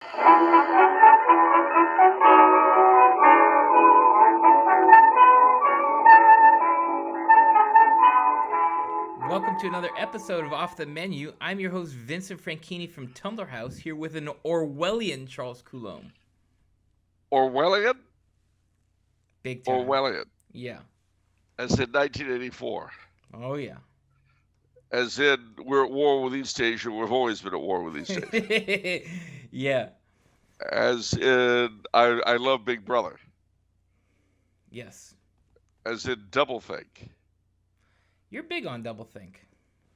Welcome to another episode of Off the Menu. I'm your host, Vincent Franchini from Tumblr House, here with an Orwellian Charles Coulombe. Orwellian? Big time. Orwellian. Yeah. As in 1984. Oh, yeah. As in, we're at war with East Asia. We've always been at war with East Asia. Yeah. As in, I love Big Brother. Yes. As in, doublethink. You're big on doublethink.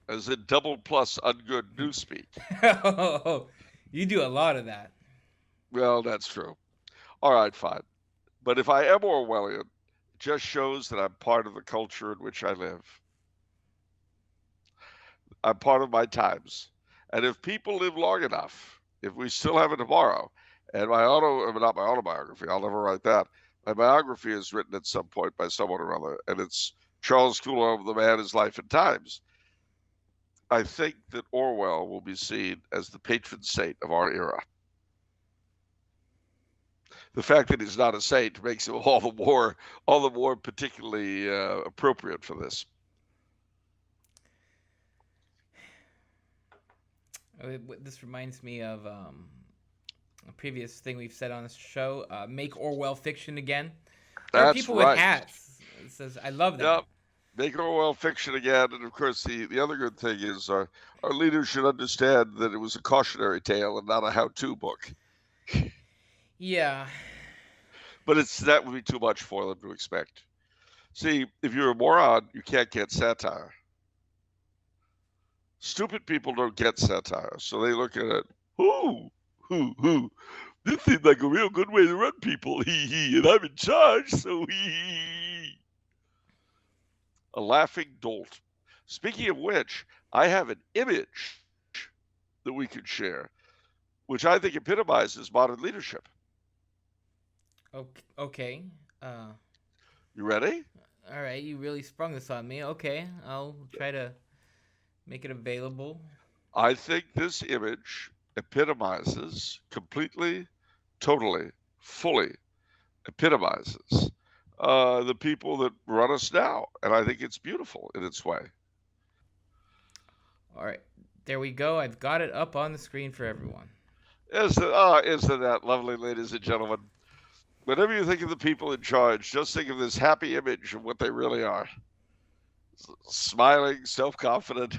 As in, double plus ungood newspeak. Oh, you do a lot of that. Well, that's true. All right, fine. But if I am Orwellian, it just shows that I'm part of the culture in which I live. I'm part of my times. And if people live long enough, if we still have a tomorrow, and not my autobiography, I'll never write that. My biography is written at some point by someone or other, and it's Charles Coulombe, The Man, His Life and Times. I think that Orwell will be seen as the patron saint of our era. The fact that he's not a saint makes him all the more particularly appropriate for this. This reminds me of a previous thing we've said on this show. Make Orwell fiction again. There are people right. with hats. It says, I love that. Yep. Make Orwell fiction again. And of course, the other good thing is our leaders should understand that it was a cautionary tale and not a how-to book. Yeah. But that would be too much for them to expect. See, if you're a moron, you can't get satire. Stupid people don't get satire, so they look at it, this seems like a real good way to run people, and I'm in charge, so A laughing dolt. Speaking of which, I have an image that we could share, which I think epitomizes modern leadership. Okay. You ready? All right, you really sprung this on me. Okay, I'll try to make it available. I think this image epitomizes completely, totally, fully epitomizes the people that run us now. And I think it's beautiful in its way. All right, there we go. I've got it up on the screen for everyone. Isn't that lovely, ladies and gentlemen? Whenever you think of the people in charge, just think of this happy image of what they really are. Smiling, self-confident.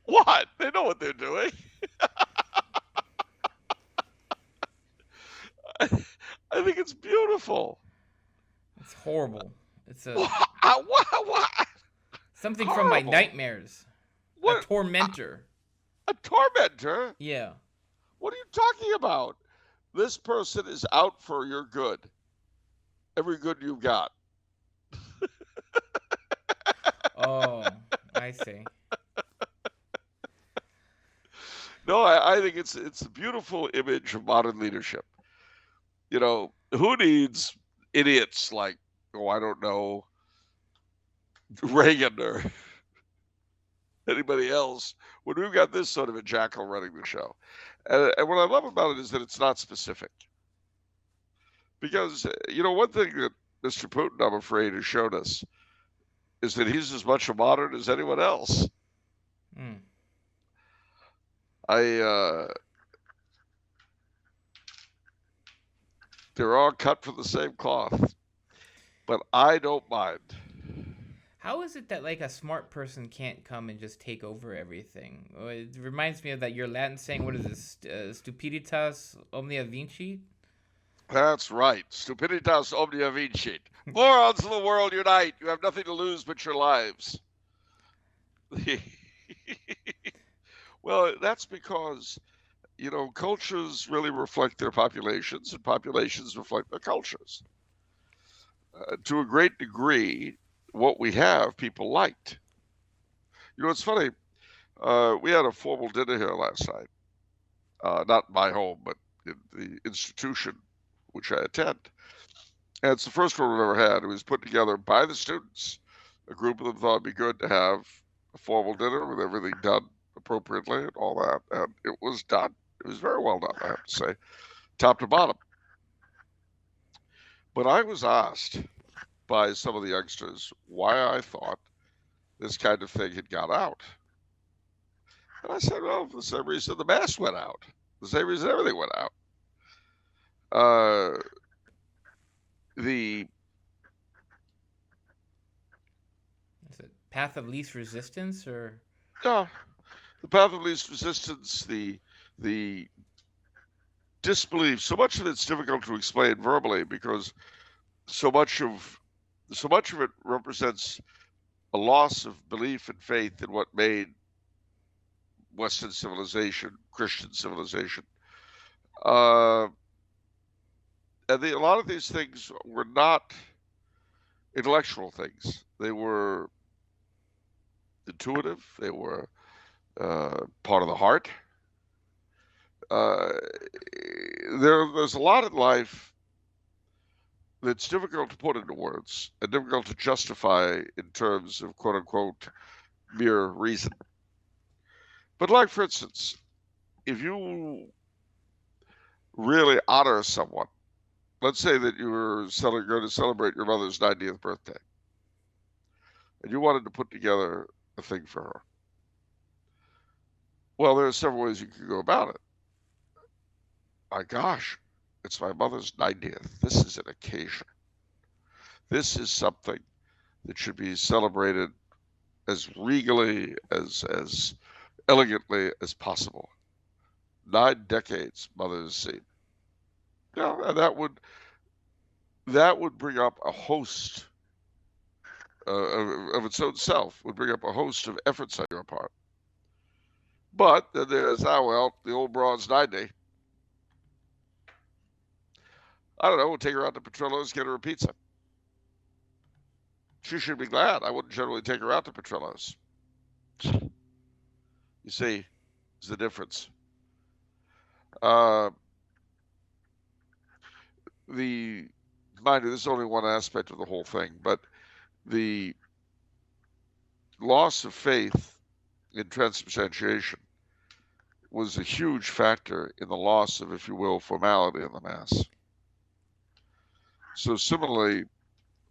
What? They know what they're doing. I think it's beautiful. It's horrible. It's What? Something Horrible. From my nightmares. What? A tormentor. A tormentor? Yeah. What are you talking about? This person is out for your good. Every good you've got. Oh, I see. No, I think it's a beautiful image of modern leadership. You know, who needs idiots like, I don't know, Reagan or anybody else when we've got this sort of a jackal running the show? And what I love about it is that it's not specific. Because, one thing that Mr. Putin, I'm afraid, has shown us is that he's as much a modern as anyone else. Mm. They're all cut from the same cloth, but I don't mind. How is it that like a smart person can't come and just take over everything? It reminds me of that your Latin saying. What is this? Stupiditas omnia vincit. That's right. Stupiditas omnia vincit. Morons of the world unite. You have nothing to lose but your lives. Well, that's because, cultures really reflect their populations, and populations reflect their cultures. To a great degree, what we have, people liked. It's funny. We had a formal dinner here last night. Not in my home, but in the institution which I attend. And it's the first one we've ever had. It was put together by the students. A group of them thought it'd be good to have a formal dinner with everything done appropriately and all that. And it was done. It was very well done, I have to say, top to bottom. But I was asked by some of the youngsters why I thought this kind of thing had got out. And I said, well, for the same reason the mask went out, the same reason everything went out. The Is it path of least resistance, or the path of least resistance, the disbelief. So much of it's difficult to explain verbally because so much of it represents a loss of belief and faith in what made Western civilization, Christian civilization. And a lot of these things were not intellectual things. They were intuitive. They were part of the heart. There's a lot in life that's difficult to put into words and difficult to justify in terms of quote unquote mere reason. But like, for instance, if you really honor someone, let's say that you were going to celebrate your mother's 90th birthday, and you wanted to put together a thing for her. Well, there are several ways you could go about it. My gosh, it's my mother's 90th. This is an occasion. This is something that should be celebrated as regally, as elegantly as possible. 9 decades mother's seen. Yeah, and that would bring up a host of its own self, would bring up a host of efforts on your part. But then there's, the old broad's 90. I don't know, we'll take her out to Petrillo's, get her a pizza. She should be glad. I wouldn't generally take her out to Petrillo's. You see, is the difference. Mind you, this is only one aspect of the whole thing, but the loss of faith in transubstantiation was a huge factor in the loss of, if you will, formality in the Mass. So similarly,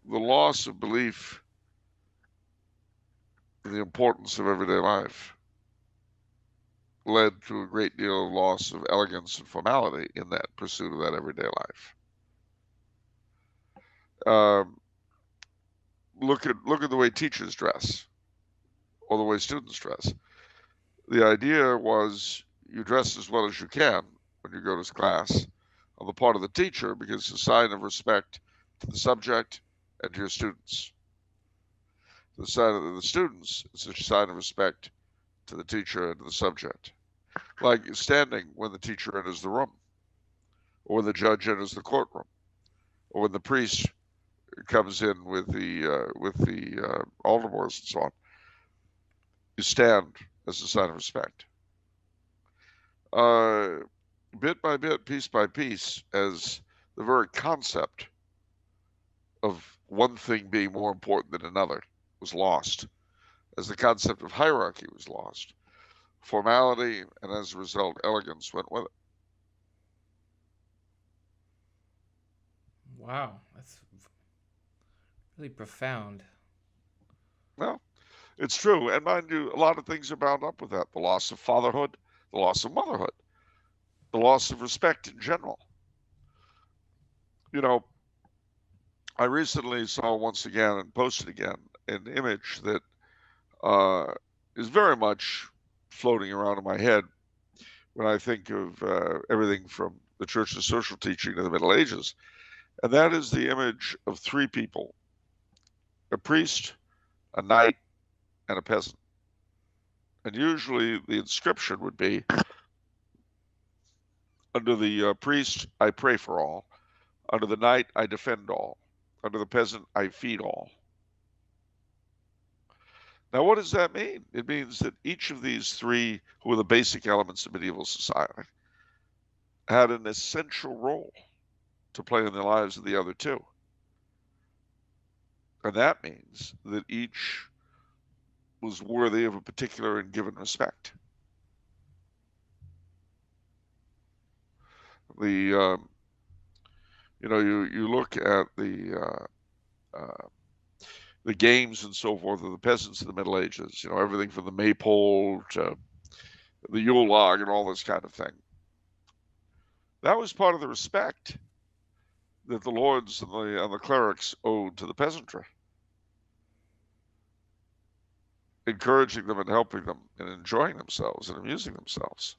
the loss of belief in the importance of everyday life led to a great deal of loss of elegance and formality in that pursuit of that everyday life. Look at the way teachers dress, or the way students dress. The idea was you dress as well as you can when you go to class on the part of the teacher, because it's a sign of respect to the subject and to your students. The side of the students, it's a sign of respect to the teacher and to the subject. Like standing when the teacher enters the room, or when the judge enters the courtroom, or when the priest comes in with the altar boys and so on. You stand as a sign of respect. Bit by bit, piece by piece, as the very concept of one thing being more important than another was lost, as the concept of hierarchy was lost, formality, and as a result, elegance went with it. Wow, that's really profound. Well, it's true. And mind you, a lot of things are bound up with that. The loss of fatherhood, the loss of motherhood, the loss of respect in general. You know, I recently saw once again and posted again an image that is very much floating around in my head when I think of everything from the Church's social teaching to the Middle Ages. And that is the image of 3 people, a priest, a knight, and a peasant. And usually the inscription would be, under the priest, I pray for all. Under the knight, I defend all. Under the peasant, I feed all. Now, what does that mean? It means that each of these 3, who were the basic elements of medieval society, had an essential role to play in the lives of the other 2. And that means that each was worthy of a particular and given respect. The you look at the games and so forth of the peasants in the Middle Ages. Everything from the maypole to the Yule log and all this kind of thing. That was part of the respect that the lords and the clerics owed to the peasantry, encouraging them and helping them and enjoying themselves and amusing themselves,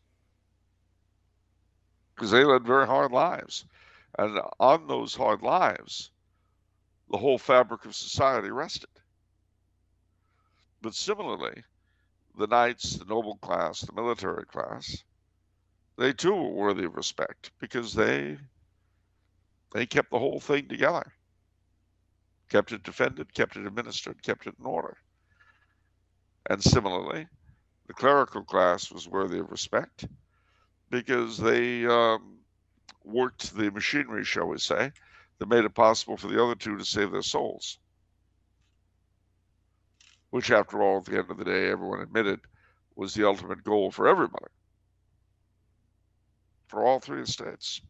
because they led very hard lives. And on those hard lives, the whole fabric of society rested. But similarly, the knights, the noble class, the military class, they too were worthy of respect because they kept the whole thing together, kept it defended, kept it administered, kept it in order. And similarly, the clerical class was worthy of respect because they worked the machinery, shall we say, that made it possible for the other two to save their souls, which, after all, at the end of the day, everyone admitted was the ultimate goal for everybody, for all three estates.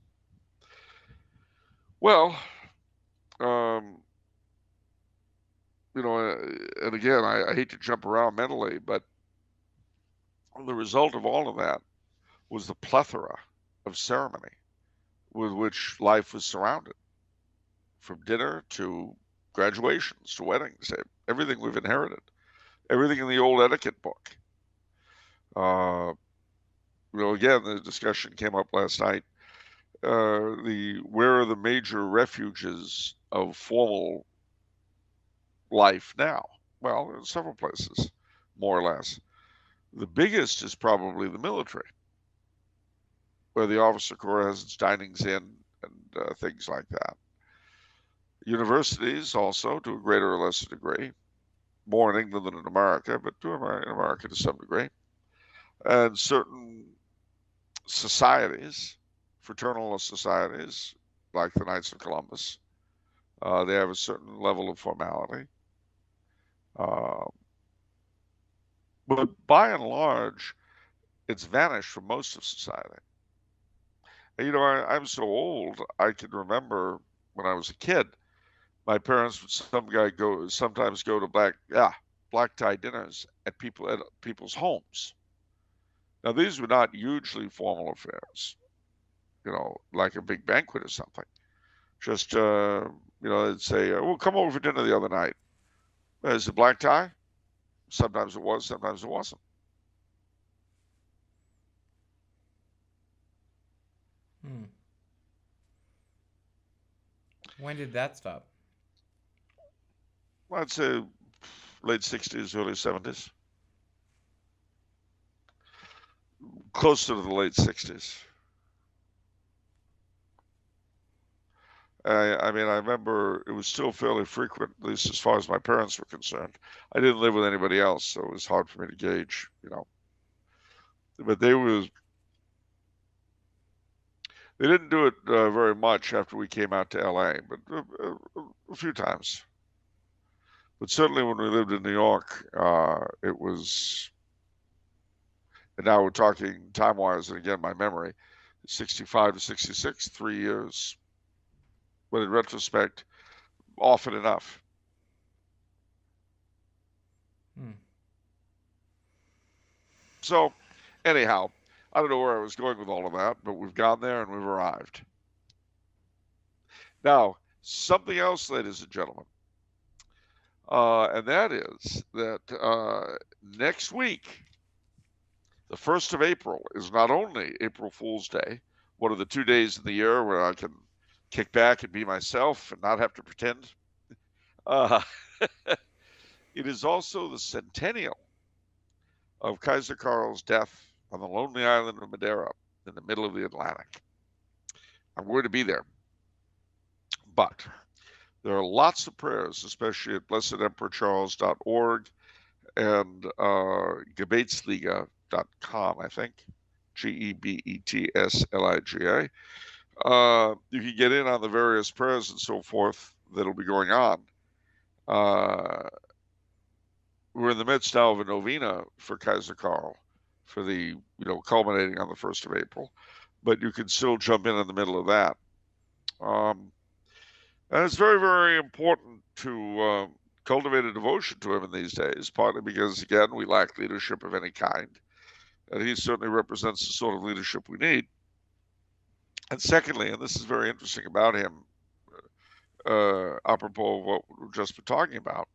Well, and again, I hate to jump around mentally, but the result of all of that was the plethora of ceremony with which life was surrounded, from dinner to graduations to weddings, everything we've inherited, everything in the old etiquette book. Again, the discussion came up last night. Where are the major refuges of formal life now? Well, in several places, more or less. The biggest is probably the military, where the officer corps has its dinings in and things like that. Universities also, to a greater or lesser degree, more in England than in America, but in America to some degree. And certain societies, fraternal societies, like the Knights of Columbus, they have a certain level of formality. But by and large, it's vanished from most of society. And, I'm so old, I can remember when I was a kid, my parents would sometimes go to black tie dinners at people's homes. Now, these were not hugely formal affairs, like a big banquet or something. Just, they'd say, well, come over for dinner the other night. Is it black tie? Sometimes it was, sometimes it wasn't. When did that stop? Well, I'd say late 60s, early 70s. Closer to the late 60s. I remember it was still fairly frequent, at least as far as my parents were concerned. I didn't live with anybody else, so it was hard for me to gauge, But they didn't do it very much after we came out to LA, but a few times. But certainly when we lived in New York, it was, and now we're talking time-wise, and again, my memory, 65 to 66, 3 years. But in retrospect, often enough. So, anyhow, I don't know where I was going with all of that, but we've gone there and we've arrived. Now, something else, ladies and gentlemen, and that is that next week, the 1st of April, is not only April Fool's Day, one of the 2 days of the year where I can kick back and be myself and not have to pretend. It is also the centennial of Kaiser Karl's death on the lonely island of Madeira in the middle of the Atlantic. I'm going to be there. But there are lots of prayers, especially at blessedemperorcharles.org and Gebetsliga.com, I think. Gebetsliga. You can get in on the various prayers and so forth that'll be going on. we're in the midst now of a novena for Kaiser Karl for the, culminating on the 1st of April, but you can still jump in the middle of that. And it's very, very important to cultivate a devotion to him in these days, partly because, again, we lack leadership of any kind, and he certainly represents the sort of leadership we need. And secondly, and this is very interesting about him, apropos of what we've just been talking about,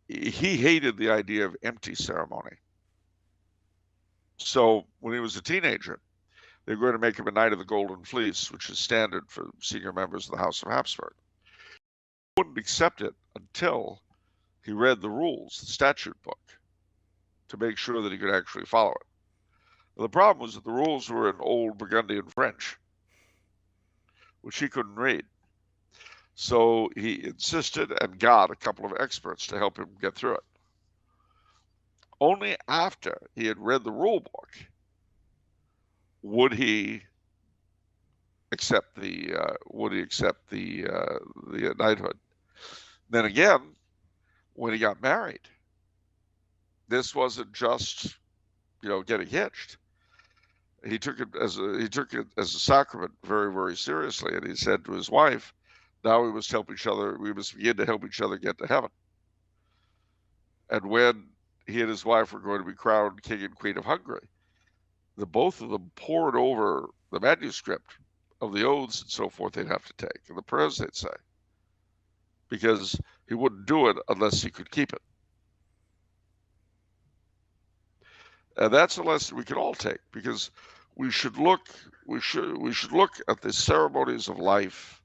he hated the idea of empty ceremony. So when he was a teenager, they were going to make him a Knight of the Golden Fleece, which is standard for senior members of the House of Habsburg. He wouldn't accept it until he read the rules, the statute book, to make sure that he could actually follow it. The problem was that the rules were in Old Burgundian French, which he couldn't read. So he insisted and got a couple of experts to help him get through it. Only after he had read the rule book would he accept the knighthood. Then again, when he got married, this wasn't just getting hitched. He took it as a sacrament very, very seriously, and he said to his wife, "Now we must help each other. We must begin to help each other get to heaven." And when he and his wife were going to be crowned King and Queen of Hungary, the both of them pored over the manuscript of the oaths and so forth they'd have to take, and the prayers they'd say, because he wouldn't do it unless he could keep it. And that's a lesson we can all take, because we should look at the ceremonies of life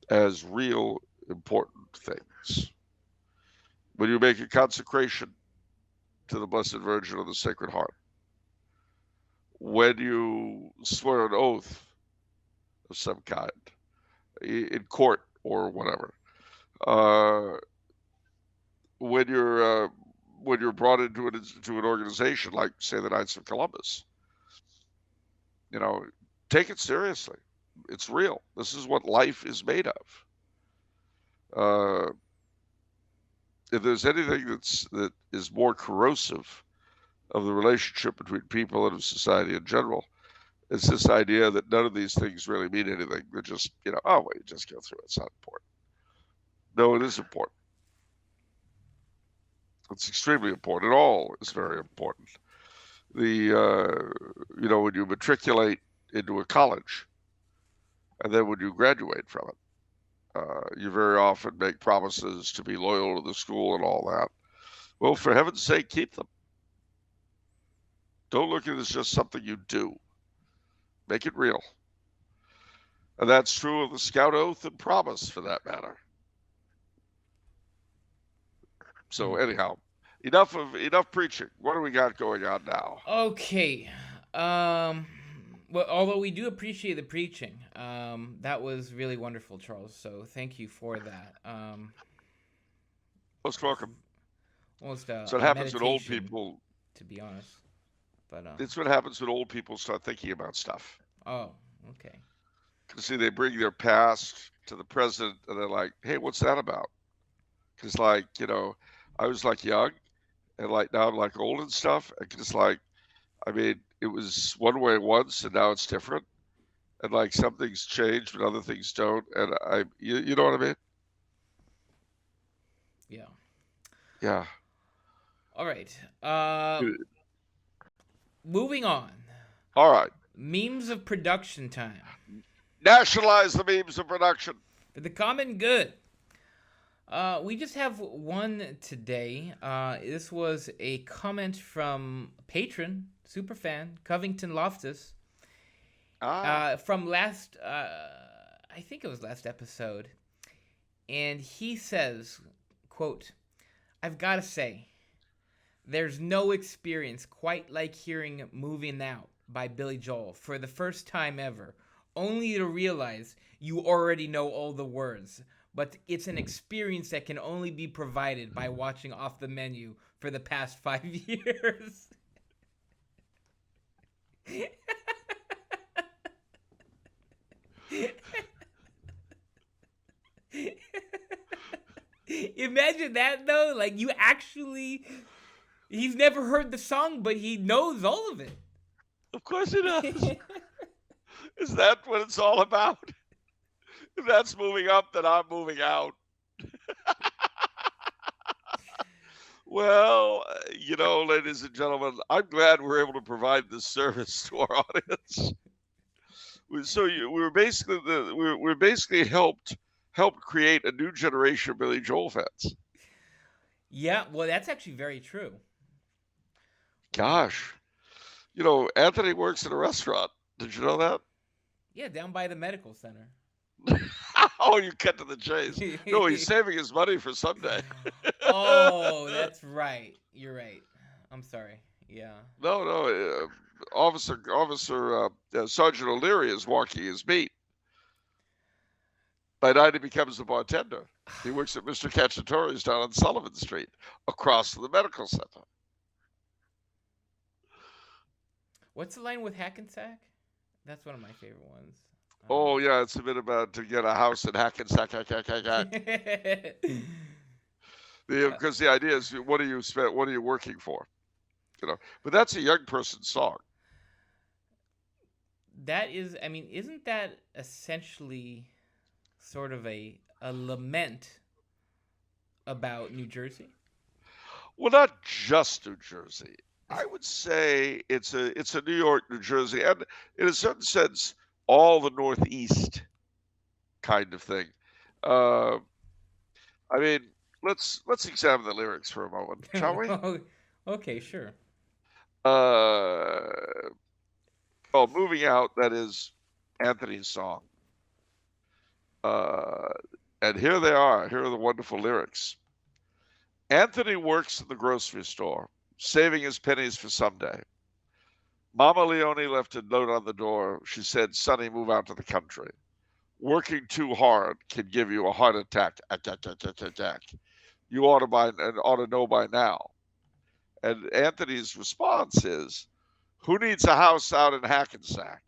as real important things. When you make a consecration to the Blessed Virgin of the Sacred Heart, when you swear an oath of some kind in court or whatever, when you're brought into an organization like, say, the Knights of Columbus, take it seriously. It's real. This is what life is made of. If there's anything that is more corrosive of the relationship between people and of society in general, it's this idea that none of these things really mean anything. They're just, just go through it. It's not important. No, it is important. It's extremely important. It all is very important. When you matriculate into a college, and then when you graduate from it, you very often make promises to be loyal to the school and all that. Well, for heaven's sake, keep them. Don't look at it as just something you do. Make it real. And that's true of the Scout Oath and Promise, for that matter. So anyhow, enough preaching. What do we got going on now? Okay. Well, although we do appreciate the preaching, that was really wonderful, Charles. So thank you for that. Most welcome. Almost so it happens when old people, to be honest. But it's what happens when old people start thinking about stuff. Oh, okay. See, they bring their past to the present, and they're like, "Hey, what's that about?" Because, I was young, and now I'm old and stuff. And just it was one way once, and now it's different. And some things change, but other things don't. And you know what I mean? Yeah. Yeah. All right. Moving on. All right. Memes of production time. Nationalize the memes of production. For the common good. We just have one today. This was a comment from patron, superfan, Covington Loftus. From last, I think it was last episode. And he says, quote, "I've got to say, there's no experience quite like hearing Moving Out by Billy Joel for the first time ever, only to realize you already know all the words. But it's an experience that can only be provided by watching Off the Menu for the past 5 years." Imagine that though. Like you actually, he's never heard the song, but he knows all of it. Of course he does. Is that what it's all about? If that's moving up, then I'm moving out. Well, ladies and gentlemen, I'm glad we're able to provide this service to our audience. So we're basically helped create a new generation of Billy Joel fans. Yeah, well, that's actually very true. Gosh, Anthony works in a restaurant. Did you know that? Yeah, down by the medical center. Oh, you cut to the chase. No, he's saving his money for someday. Oh, that's right. You're right. I'm sorry. Yeah. No. Sergeant O'Leary is walking his beat. By night, he becomes a bartender. He works at Mr. Cacciatore's down on Sullivan Street, across from the medical center. What's the line with Hackensack? That's one of my favorite ones. Oh yeah, it's a bit about to get a house in Hackensack. Because the idea is, what are you working for? But that's a young person's song. That is, I mean, isn't that essentially sort of a lament about New Jersey? Well, not just New Jersey. I would say it's a New York, New Jersey, and in a certain sense, all the Northeast kind of thing. I mean, let's examine the lyrics for a moment, shall we? Okay, sure. Moving Out, that is Anthony's song. And here they are. Here are the wonderful lyrics. Anthony works in the grocery store, saving his pennies for someday. Mama Leone left a note on the door. She said, "Sonny, move out to the country. Working too hard can give you a heart attack. You ought to know by now." And Anthony's response is, "Who needs a house out in Hackensack?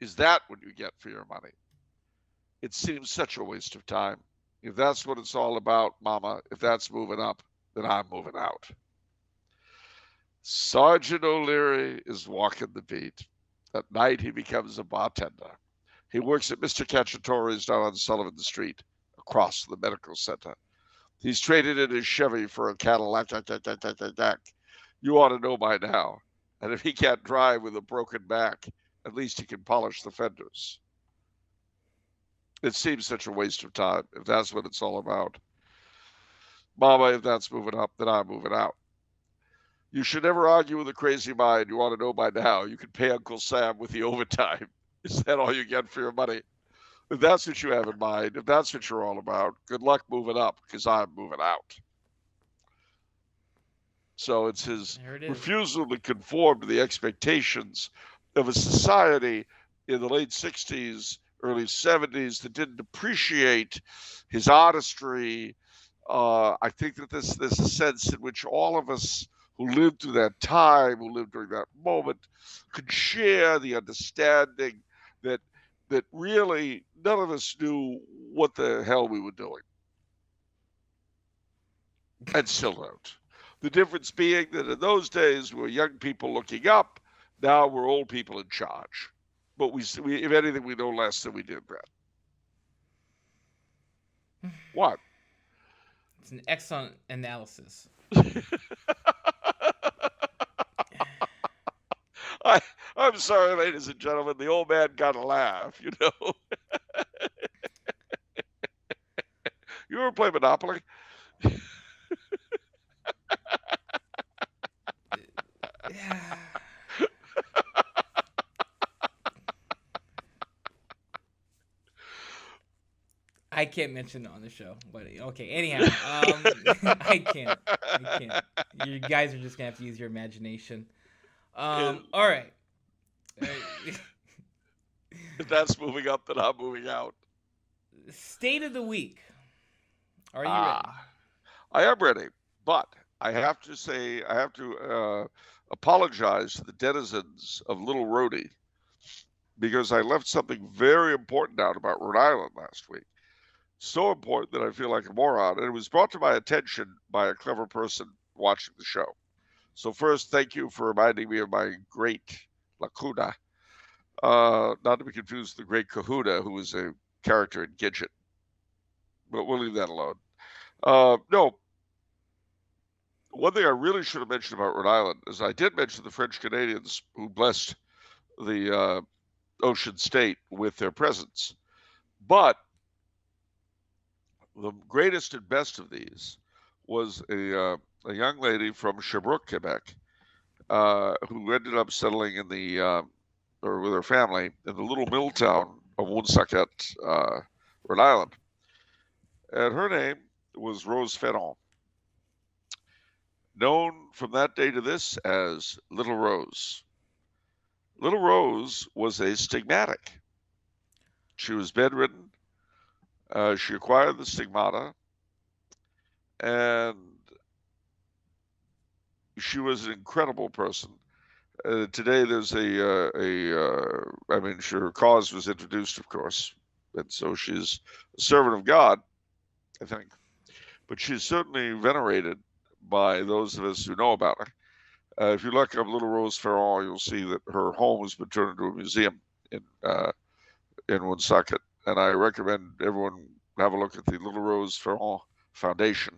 Is that what you get for your money? It seems such a waste of time. If that's what it's all about, Mama, if that's moving up, then I'm moving out." Sergeant O'Leary is walking the beat. At night, he becomes a bartender. He works at Mr. Cacciatore's down on Sullivan Street, across the medical center. He's traded in his Chevy for a Cadillac. You ought to know by now. And if he can't drive with a broken back, at least he can polish the fenders. It seems such a waste of time, if that's what it's all about. Mama, if that's moving up, then I'm moving out. You should never argue with a crazy mind. You ought to know by now. You can pay Uncle Sam with the overtime. Is that all you get for your money? If that's what you have in mind, if that's what you're all about, good luck moving up, because I'm moving out. So it's his refusal to conform to the expectations of a society in the late 60s, early 70s that didn't appreciate his artistry. I think that there's a sense in which all of us who lived through that time, who lived during that moment, could share the understanding that really none of us knew what the hell we were doing. And still don't. The difference being that in those days we were young people looking up, now we're old people in charge. But we if anything, we know less than we did then. What? It's an excellent analysis. I'm sorry, ladies and gentlemen, the old man got a laugh, You ever play Monopoly? I can't mention it on the show, but okay. Anyhow, I can't. You guys are just gonna have to use your imagination. All right. If that's moving up, then I'm moving out. State of the week. Are you ready? I am ready, but I have to apologize to the denizens of Little Rhodey because I left something very important out about Rhode Island last week. so important that I feel like a moron. And it was brought to my attention by a clever person watching the show. So first, thank you for reminding me of my great Lacuna, not to be confused with the great Kahuna, who was a character in Gidget. But we'll leave that alone. No, one thing I really should have mentioned about Rhode Island is I did mention the French Canadians who blessed the ocean state with their presence. But the greatest and best of these was a young lady from Sherbrooke, Quebec, who ended up settling in or with her family in the little mill town of Woonsocket, Rhode Island. And her name was Rose Ferron, known from that day to this as Little Rose. Little Rose was a stigmatic. She was bedridden. She acquired the stigmata, and she was an incredible person. Today, there's I mean, her cause was introduced, of course, and so she's a servant of God, I think. But she's certainly venerated by those of us who know about her. If you look up Little Rose Ferron, you'll see that her home has been turned into a museum in Woonsocket, and I recommend everyone have a look at the Little Rose Ferron Foundation.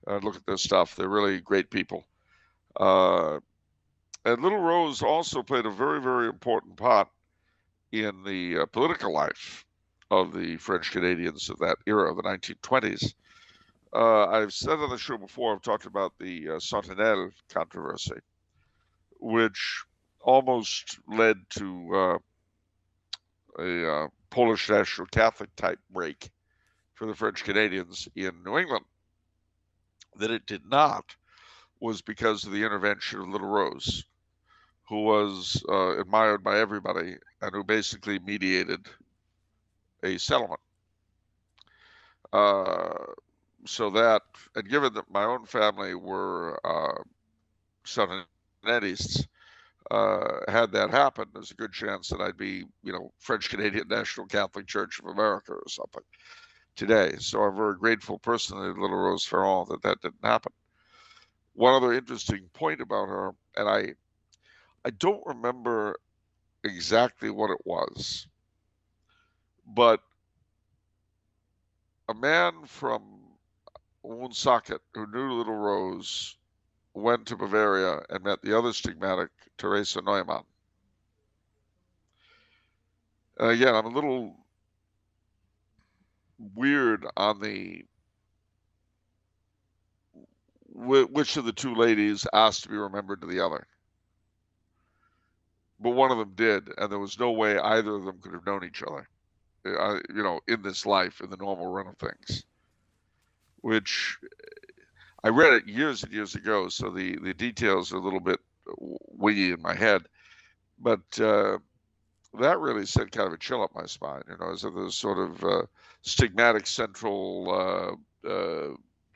Look at their stuff; they're really great people. And Little Rose also played a very, very important part in the political life of the French Canadians of that era, of the 1920s. I've said on the show before, I've talked about the Sentinelle controversy, which almost led to a Polish National Catholic type break for the French Canadians in New England. That it did not was because of the intervention of Little Rose, who was admired by everybody and who basically mediated a settlement. So that, and given that my own family were Sonanetists, had that happen, there's a good chance that I'd be, French Canadian National Catholic Church of America or something today. So I'm very grateful personally to Little Rose Ferron that didn't happen. One other interesting point about her, and I don't remember exactly what it was, but a man from Woonsocket who knew Little Rose went to Bavaria and met the other stigmatic, Teresa Neumann. And again, I'm a little weird on which of the two ladies asked to be remembered to the other. But one of them did, and there was no way either of them could have known each other, in this life, in the normal run of things. Which I read it years and years ago, so the details are a little bit wiggy in my head. But that really sent kind of a chill up my spine, as if there's sort of stigmatic central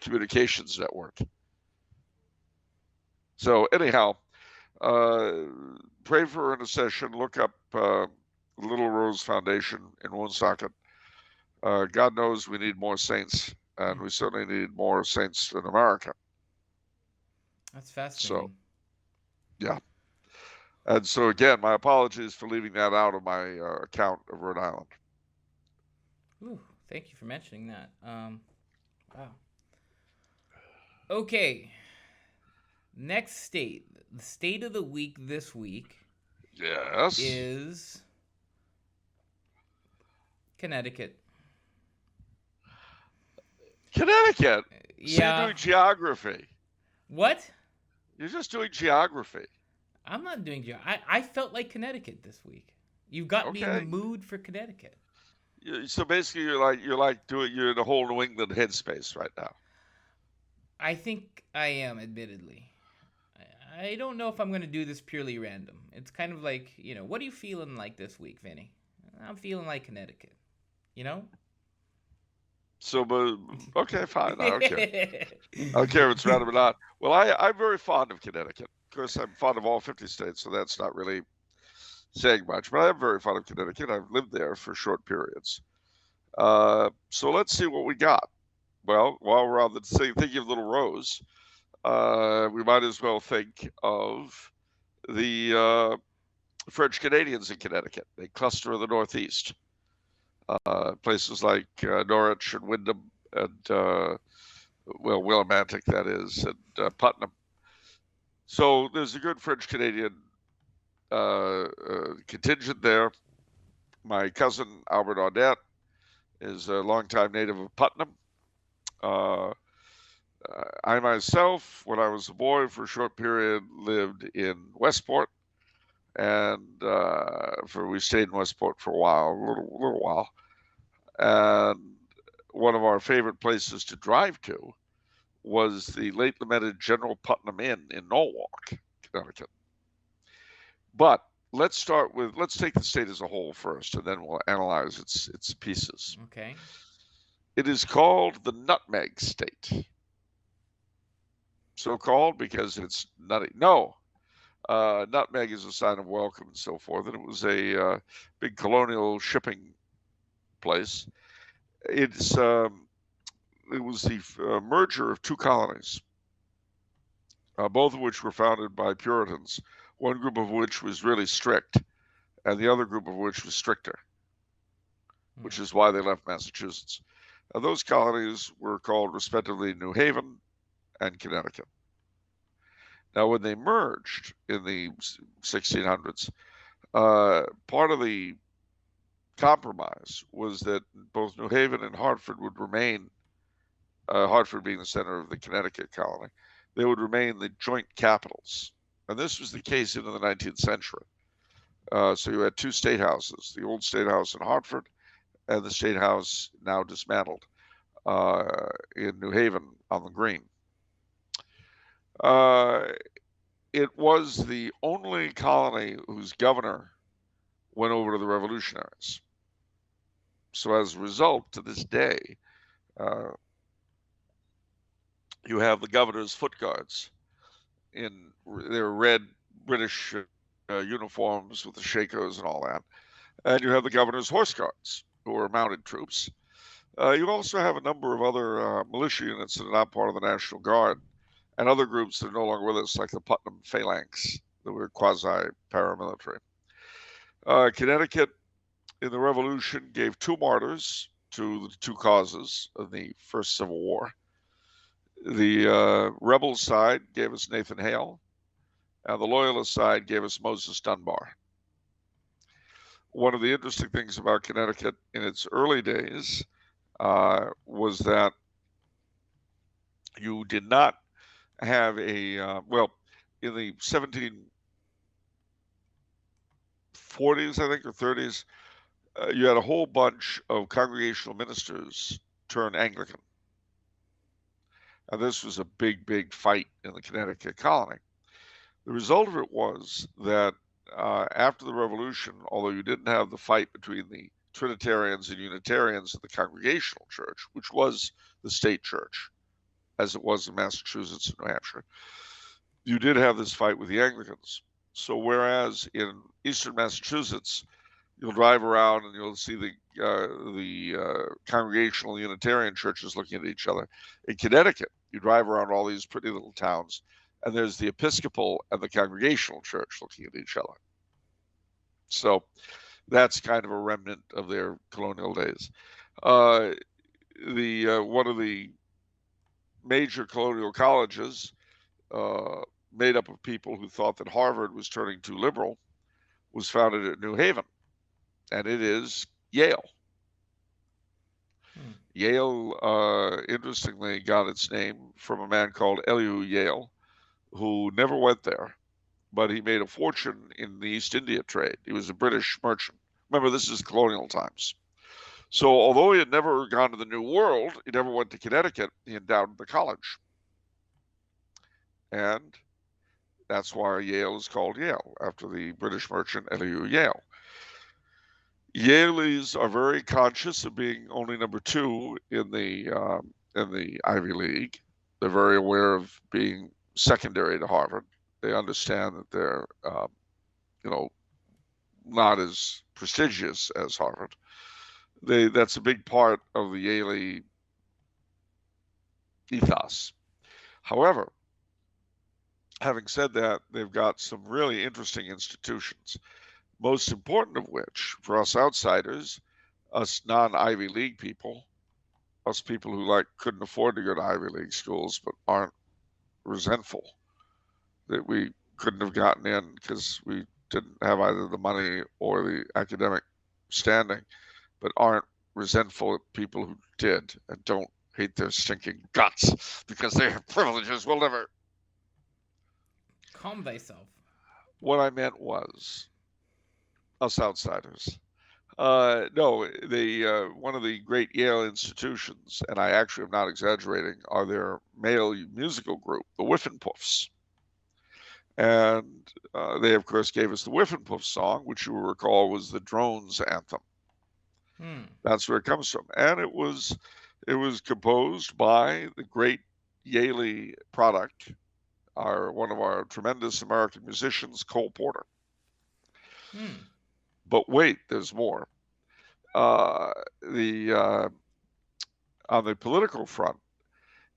communications network. So anyhow, pray for her intercession. Look up Little Rose Foundation in Woonsocket. God knows we need more saints, and we certainly need more saints in America. That's fascinating. So, yeah. And so again, my apologies for leaving that out of my account of Rhode Island. Ooh, thank you for mentioning that. Wow. Okay. Next state. The state of the week this week. Yes. Is Connecticut. Connecticut? Yeah. So you're doing geography. What? You're just doing geography. I'm not doing geography. I felt like Connecticut this week. You got me in the mood for Connecticut. So basically, you're in a whole New England headspace right now. I think I am, admittedly. I don't know if I'm going to do this purely random. It's kind of like, what are you feeling like this week, Vinny? I'm feeling like Connecticut. So, but okay, fine. I don't care. I don't care if it's random or not. Well, I'm very fond of Connecticut. Of course, I'm fond of all 50 states, so that's not really saying much. But I'm very fond of Connecticut. I've lived there for short periods. So let's see what we got. Well, while we're on the thinking of Little Rose, we might as well think of the French Canadians in Connecticut. They cluster in the Northeast. Places like Norwich and Windham and, Willimantic, that is, and Putnam. So there's a good French Canadian contingent there. My cousin, Albert Audette, is a longtime native of Putnam. I myself, when I was a boy for a short period, lived in Westport, and we stayed in Westport for a while, a little while. And one of our favorite places to drive to was the late lamented General Putnam Inn in Norwalk, Connecticut. But let's take the state as a whole first, and then we'll analyze its pieces. Okay. It is called the Nutmeg State. So called because it's nutty. No, nutmeg is a sign of welcome and so forth, and it was a big colonial shipping place. It was the merger of two colonies, both of which were founded by Puritans, one group of which was really strict, and the other group of which was stricter, which is why they left Massachusetts. Those colonies were called respectively New Haven and Connecticut. Now, when they merged in the 1600s, part of the compromise was that both New Haven and Hartford would remain, Hartford being the center of the Connecticut colony, they would remain the joint capitals. And this was the case into the 19th century. So you had two state houses, the old state house in Hartford and the state house now dismantled in New Haven on the Green. It was the only colony whose governor went over to the revolutionaries. So as a result, to this day, you have the governor's foot guards in their red British uniforms with the shakos and all that. And you have the governor's horse guards, who are mounted troops. You also have a number of other militia units that are not part of the National Guard, and other groups that are no longer with us, like the Putnam Phalanx, that were quasi-paramilitary. Connecticut, in the Revolution, gave two martyrs to the two causes of the First Civil War. The rebel side gave us Nathan Hale, and the loyalist side gave us Moses Dunbar. One of the interesting things about Connecticut in its early days was that you did not have in the 1740s, I think, or 30s, you had a whole bunch of congregational ministers turn Anglican. And this was a big, big fight in the Connecticut colony. The result of it was that after the Revolution, although you didn't have the fight between the Trinitarians and Unitarians in the Congregational Church, which was the state church, as it was in Massachusetts and New Hampshire, you did have this fight with the Anglicans. So whereas in eastern Massachusetts, you'll drive around and you'll see the Congregational Unitarian churches looking at each other. In Connecticut, you drive around all these pretty little towns, and there's the Episcopal and the Congregational Church looking at each other. So that's kind of a remnant of their colonial days. One of the major colonial colleges, made up of people who thought that Harvard was turning too liberal, was founded at New Haven, and it is Yale. Yale, interestingly, got its name from a man called Elihu Yale, who never went there, but he made a fortune in the East India trade. He was a British merchant. Remember, this is colonial times. So although he had never gone to the New World, he never went to Connecticut, he endowed the college. And that's why Yale is called Yale, after the British merchant Elihu Yale. Yaleys are very conscious of being only number 2 in the Ivy League. They're very aware of being secondary to Harvard. They understand that they're, not as prestigious as Harvard. that's a big part of the Yale ethos. However, having said that, they've got some really interesting institutions, most important of which, for us outsiders, us non-Ivy League people, us people who couldn't afford to go to Ivy League schools but aren't resentful that we couldn't have gotten in because we didn't have either the money or the academic standing, but aren't resentful at people who did and don't hate their stinking guts because they have privileges we'll never. Calm thyself. What I meant was us outsiders. No, one of the great Yale institutions, and I actually am not exaggerating, are their male musical group, the Whiffenpoofs. And they, of course, gave us the Whiffenpoof song, which you will recall was the drones anthem. That's where it comes from. And it was composed by the great Yale product, one of our tremendous American musicians, Cole Porter. But wait, there's more. On the political front,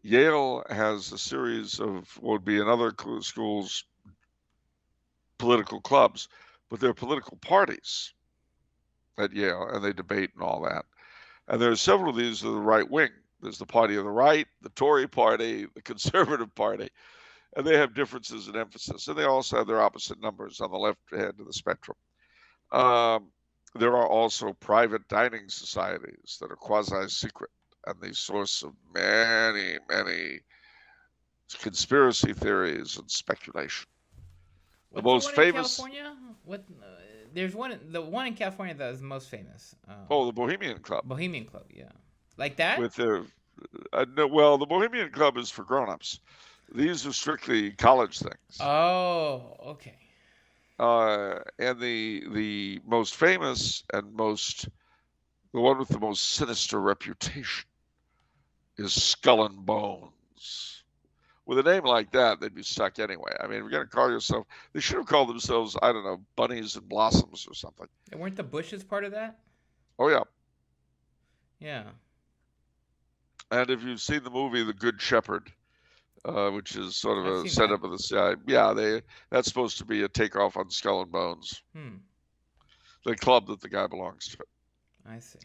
Yale has a series of what would be in other schools political clubs, but they're political parties at Yale, and they debate and all that. And there are several of these of the right wing. There's the Party of the Right, the Tory Party, the Conservative Party, and they have differences in emphasis, and they also have their opposite numbers on the left hand of the spectrum. There are also private dining societies that are quasi-secret and the source of many, many conspiracy theories and speculation. What's the most famous in California? There's the one in California that is most famous. The Bohemian Club. Bohemian Club, yeah, like that. With the well, the Bohemian Club is for grown-ups. These are strictly college things. Oh, okay. And the most famous and the one with the most sinister reputation is Skull and Bones. With a name like that, they'd be stuck anyway. I mean, if you're going to call yourself, they should have called themselves, I don't know, Bunnies and Blossoms or something. And weren't the Bushes part of that? Oh, yeah. Yeah. And if you've seen the movie The Good Shepherd, which is sort of a setup of the CIA, yeah, that's supposed to be a takeoff on Skull and Bones. The club that the guy belongs to. I see.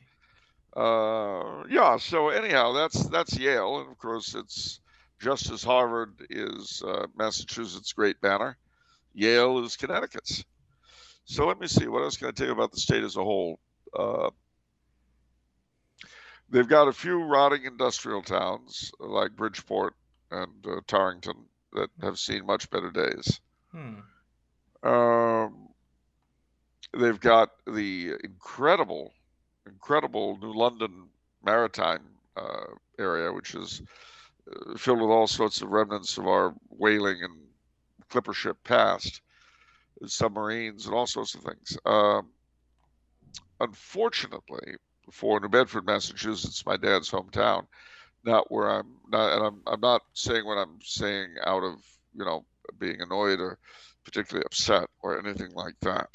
Yeah, so anyhow, that's Yale, and of course it's just as Harvard is Massachusetts' great banner, Yale is Connecticut's. So let me see, what else can I tell you about the state as a whole? They've got a few rotting industrial towns like Bridgeport and Torrington that have seen much better days. They've got the incredible New London maritime area, which is filled with all sorts of remnants of our whaling and clipper ship past, submarines and all sorts of things. Unfortunately, for New Bedford, Massachusetts, my dad's hometown, not where I'm not, and I'm not saying what I'm saying out of being annoyed or particularly upset or anything like that.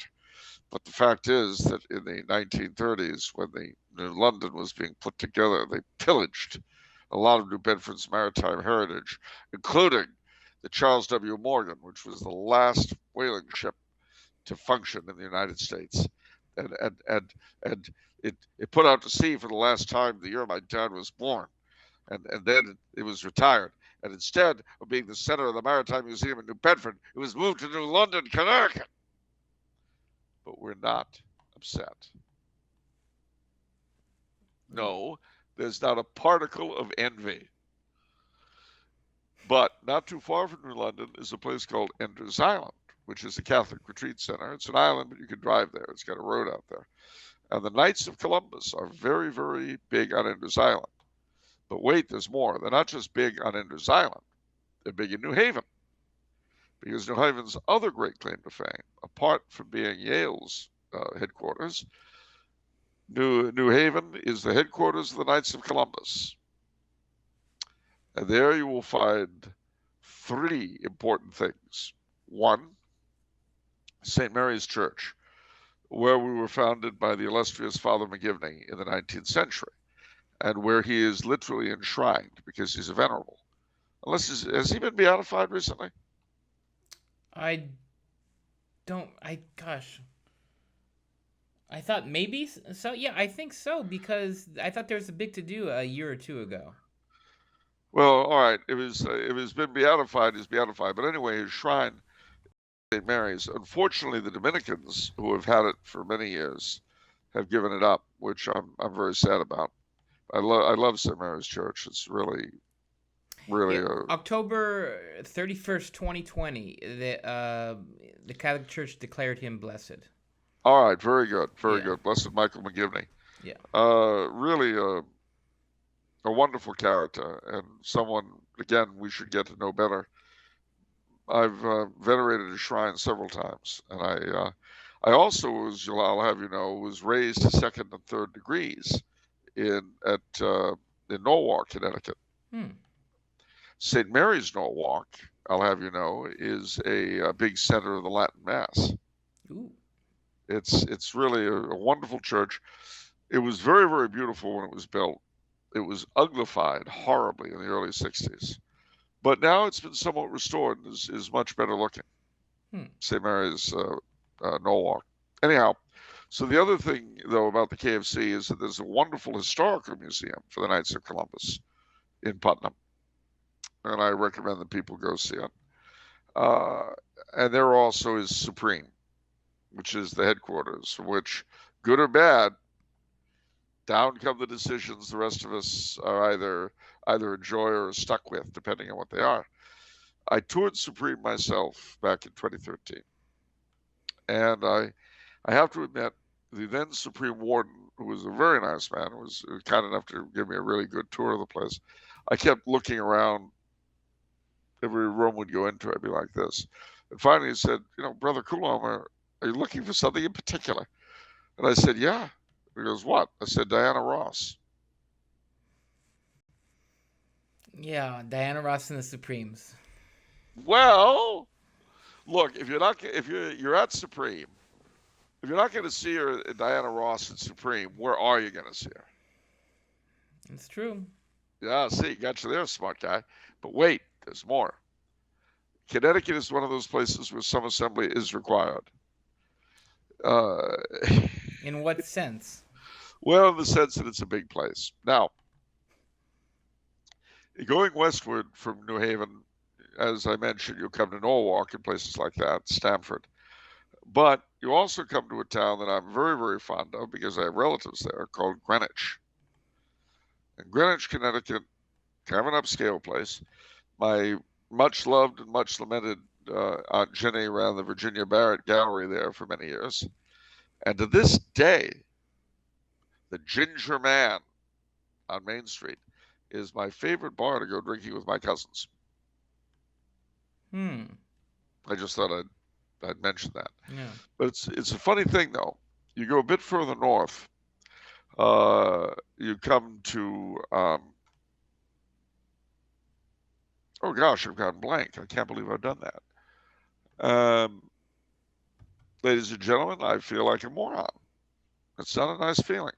But the fact is that in the 1930s, when the New London was being put together, they pillaged a lot of New Bedford's maritime heritage, including the Charles W. Morgan, which was the last whaling ship to function in the United States. And it put out to sea for the last time the year my dad was born. And then it was retired. And instead of being the center of the Maritime Museum in New Bedford, it was moved to New London, Connecticut. But we're not upset. No, there's not a particle of envy. But not too far from New London is a place called Ender's Island, which is a Catholic retreat center. It's an island, but you can drive there. It's got a road out there. And the Knights of Columbus are very, very big on Ender's Island. But wait, there's more. They're not just big on Ender's Island. They're big in New Haven. Because New Haven's other great claim to fame, apart from being Yale's headquarters, New Haven is the headquarters of the Knights of Columbus. And there you will find three important things. One, St. Mary's Church, where we were founded by the illustrious Father McGivney in the 19th century, and where he is literally enshrined because he's a venerable. Has he been beatified recently? I don't. Gosh. I thought maybe so. Yeah, I think so because I thought there was a big to do a year or two ago. Well, all right. If it's been beatified, he's beatified. But anyway, his shrine, St. Mary's. Unfortunately, the Dominicans, who have had it for many years, have given it up, which I'm very sad about. I love St. Mary's Church. It's really Yeah, October 31st, 2020, the Catholic Church declared him blessed. all right. Very good. Very Yeah. good. Blessed Michael McGivney. Yeah. Really a wonderful character and someone, again, we should get to know better. I've venerated his shrine several times, and I also was, I'll have you know, was raised to second and third degrees in Norwalk, Connecticut. St. Mary's Norwalk, I'll have you know, is a big center of the Latin Mass. Ooh. It's really a wonderful church. It was very, very beautiful when it was built. It was uglified horribly in the early 60s. But now it's been somewhat restored and is much better looking. St. Mary's Norwalk. Anyhow, so the other thing, though, about the KFC is that there's a wonderful historical museum for the Knights of Columbus in Putnam. And I recommend that people go see it. And there also is Supreme, which is the headquarters, which, good or bad, down come the decisions the rest of us are either enjoy or are stuck with, depending on what they are. I toured Supreme myself back in 2013. And I have to admit, the then Supreme Warden, who was a very nice man, was kind enough to give me a really good tour of the place. I kept looking around. Every room would go into, I'd be like this. And finally he said, Brother Coulombe, are you looking for something in particular? And I said, yeah. He goes, what? I said, Diana Ross. Yeah, Diana Ross and the Supremes. Well, look, if you're at Supreme, if you're not going to see her, Diana Ross at Supreme, where are you going to see her? It's true. Yeah, see, got you there, smart guy. But wait, there's more. Connecticut is one of those places where some assembly is required. In what sense? Well, in the sense that it's a big place. Now, going westward from New Haven, as I mentioned, you'll come to Norwalk and places like that, Stamford. But you also come to a town that I'm very, very fond of because I have relatives there called Greenwich. In Greenwich, Connecticut, kind of an upscale place. My much loved and much lamented Aunt Jenny ran the Virginia Barrett Gallery there for many years. And to this day, the Ginger Man on Main Street is my favorite bar to go drinking with my cousins. I just thought I'd mention that. Yeah. But it's a funny thing, though. You go a bit further north, you come to, oh gosh, I've gone blank. I can't believe I've done that. Ladies and gentlemen, I feel like a moron. It's not a nice feeling.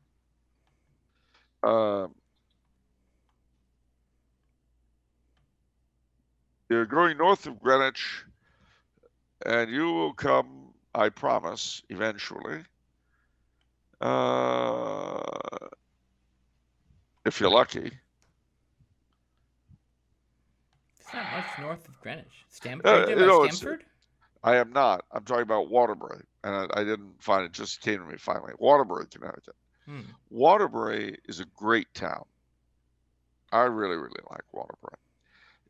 You're going north of Greenwich, and you will come, I promise, eventually. If you're lucky. It's not much north of Greenwich. Are you talking about Stamford? I am not. I'm talking about Waterbury, and I didn't find it. Just came to me finally. Waterbury, Connecticut. Waterbury is a great town. I really, really like Waterbury.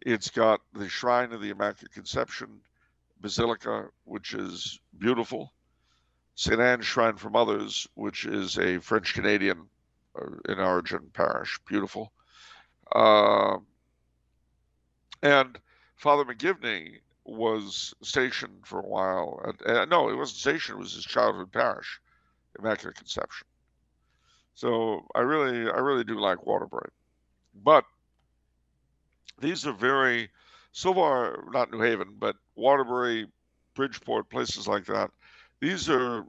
It's got the Shrine of the Immaculate Conception Basilica, which is beautiful. St. Anne's Shrine for Mothers, which is a French-Canadian in origin parish. Beautiful. And Father McGivney was stationed for a while. No, he wasn't stationed. It was his childhood parish, Immaculate Conception. So I really do like Waterbury. But these are so far, not New Haven, but Waterbury, Bridgeport, places like that. These are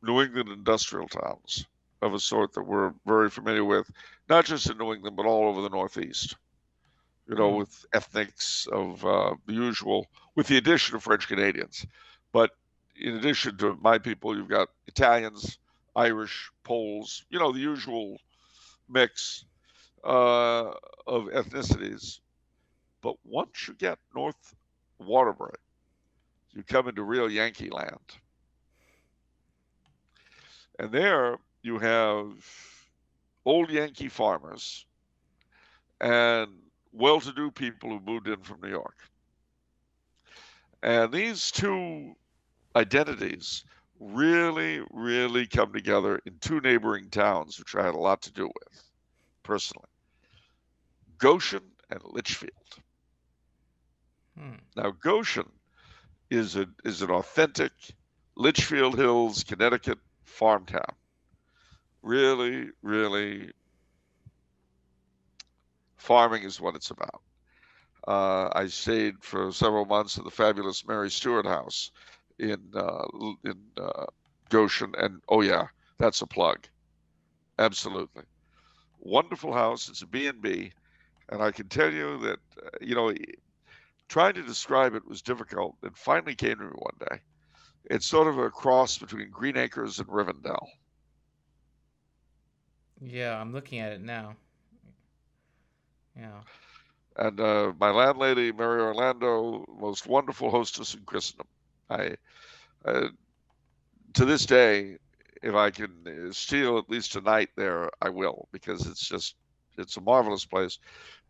New England industrial towns of a sort that we're very familiar with, not just in New England, but all over the Northeast. With ethnics of the usual, with the addition of French Canadians. But in addition to my people, you've got Italians, Irish, Poles, the usual mix of ethnicities. But once you get north Waterbury, you come into real Yankee land. And there you have old Yankee farmers and well-to-do people who moved in from New York. And these two identities really, really come together in two neighboring towns, which I had a lot to do with personally. Goshen and Litchfield. Now, Goshen is an authentic Litchfield Hills, Connecticut farm town. Really, really, farming is what it's about. I stayed for several months at the fabulous Mary Stewart House in Goshen, and oh yeah, that's a plug. Absolutely. Wonderful house. It's a B&B, and I can tell you that, trying to describe it was difficult. It finally came to me one day. It's sort of a cross between Green Acres and Rivendell. Yeah, I'm looking at it now. Yeah. And my landlady, Mary Orlando, most wonderful hostess in Christendom. I to this day, if I can steal at least a night there, I will, because it's a marvelous place.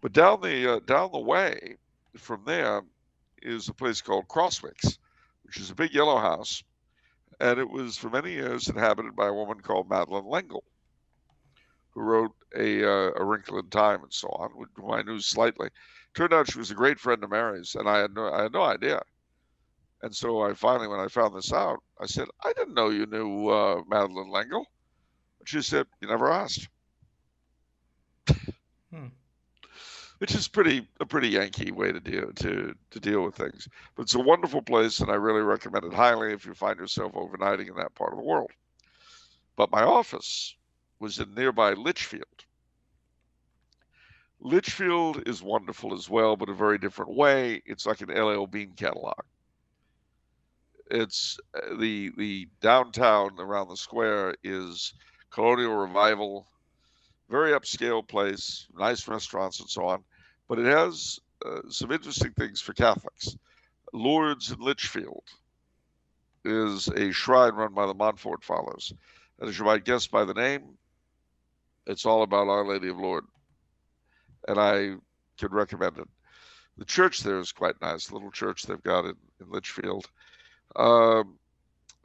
But down the way from there is a place called Crosswicks, which is a big yellow house, and it was for many years inhabited by a woman called Madeline L'Engle, who wrote A Wrinkle in Time and so on, whom I knew slightly. Turned out she was a great friend of Mary's, and I had no idea. And so I finally, when I found this out, I said, I didn't know you knew Madeline L'Engle. And she said, you never asked. Which is a pretty Yankee way to deal with things. But it's a wonderful place, and I really recommend it highly if you find yourself overnighting in that part of the world. But my office was in nearby Litchfield. Litchfield is wonderful as well, but a very different way. It's like an L.L. Bean catalog. It's the downtown around the square is colonial revival, very upscale place, nice restaurants and so on. But it has some interesting things for Catholics. Lourdes in Litchfield is a shrine run by the Montfort Fathers. And as you might guess by the name, it's all about Our Lady of Lourdes. And I could recommend it. The church there is quite nice, the little church they've got in Litchfield.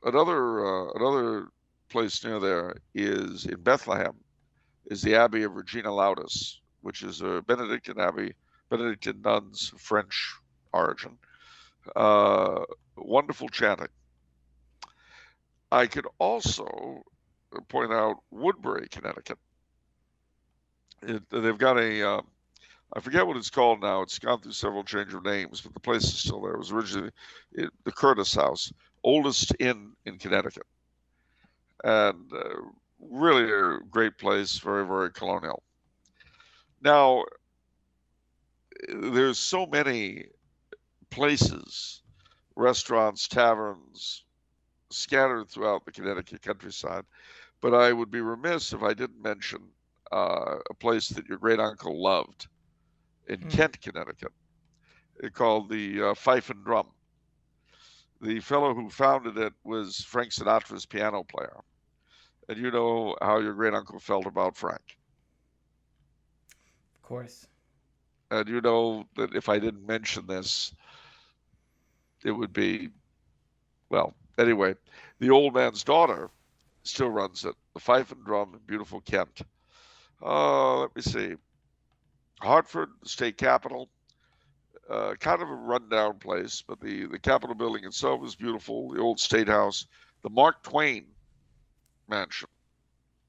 Another place near there is in Bethlehem, is the Abbey of Regina Laudis, which is a Benedictine abbey, Benedictine nuns, French origin. Wonderful chanting. I could also point out Woodbury, Connecticut. They've got I forget what it's called now. It's gone through several change of names, but the place is still there. It was originally the Curtis House, oldest inn in Connecticut. And really a great place, very, very colonial. Now, there's so many places, restaurants, taverns, scattered throughout the Connecticut countryside, but I would be remiss if I didn't mention a place that your great uncle loved in Kent, Connecticut, called the Fife and Drum. The fellow who founded it was Frank Sinatra's piano player. And you know how your great uncle felt about Frank. Of course. And you know that if I didn't mention this, it would be, well, anyway, the old man's daughter still runs it, the Fife and Drum in beautiful Kent. Let me see. Hartford, the state capital, kind of a rundown place, but the Capitol building itself is beautiful. The old State House, the Mark Twain mansion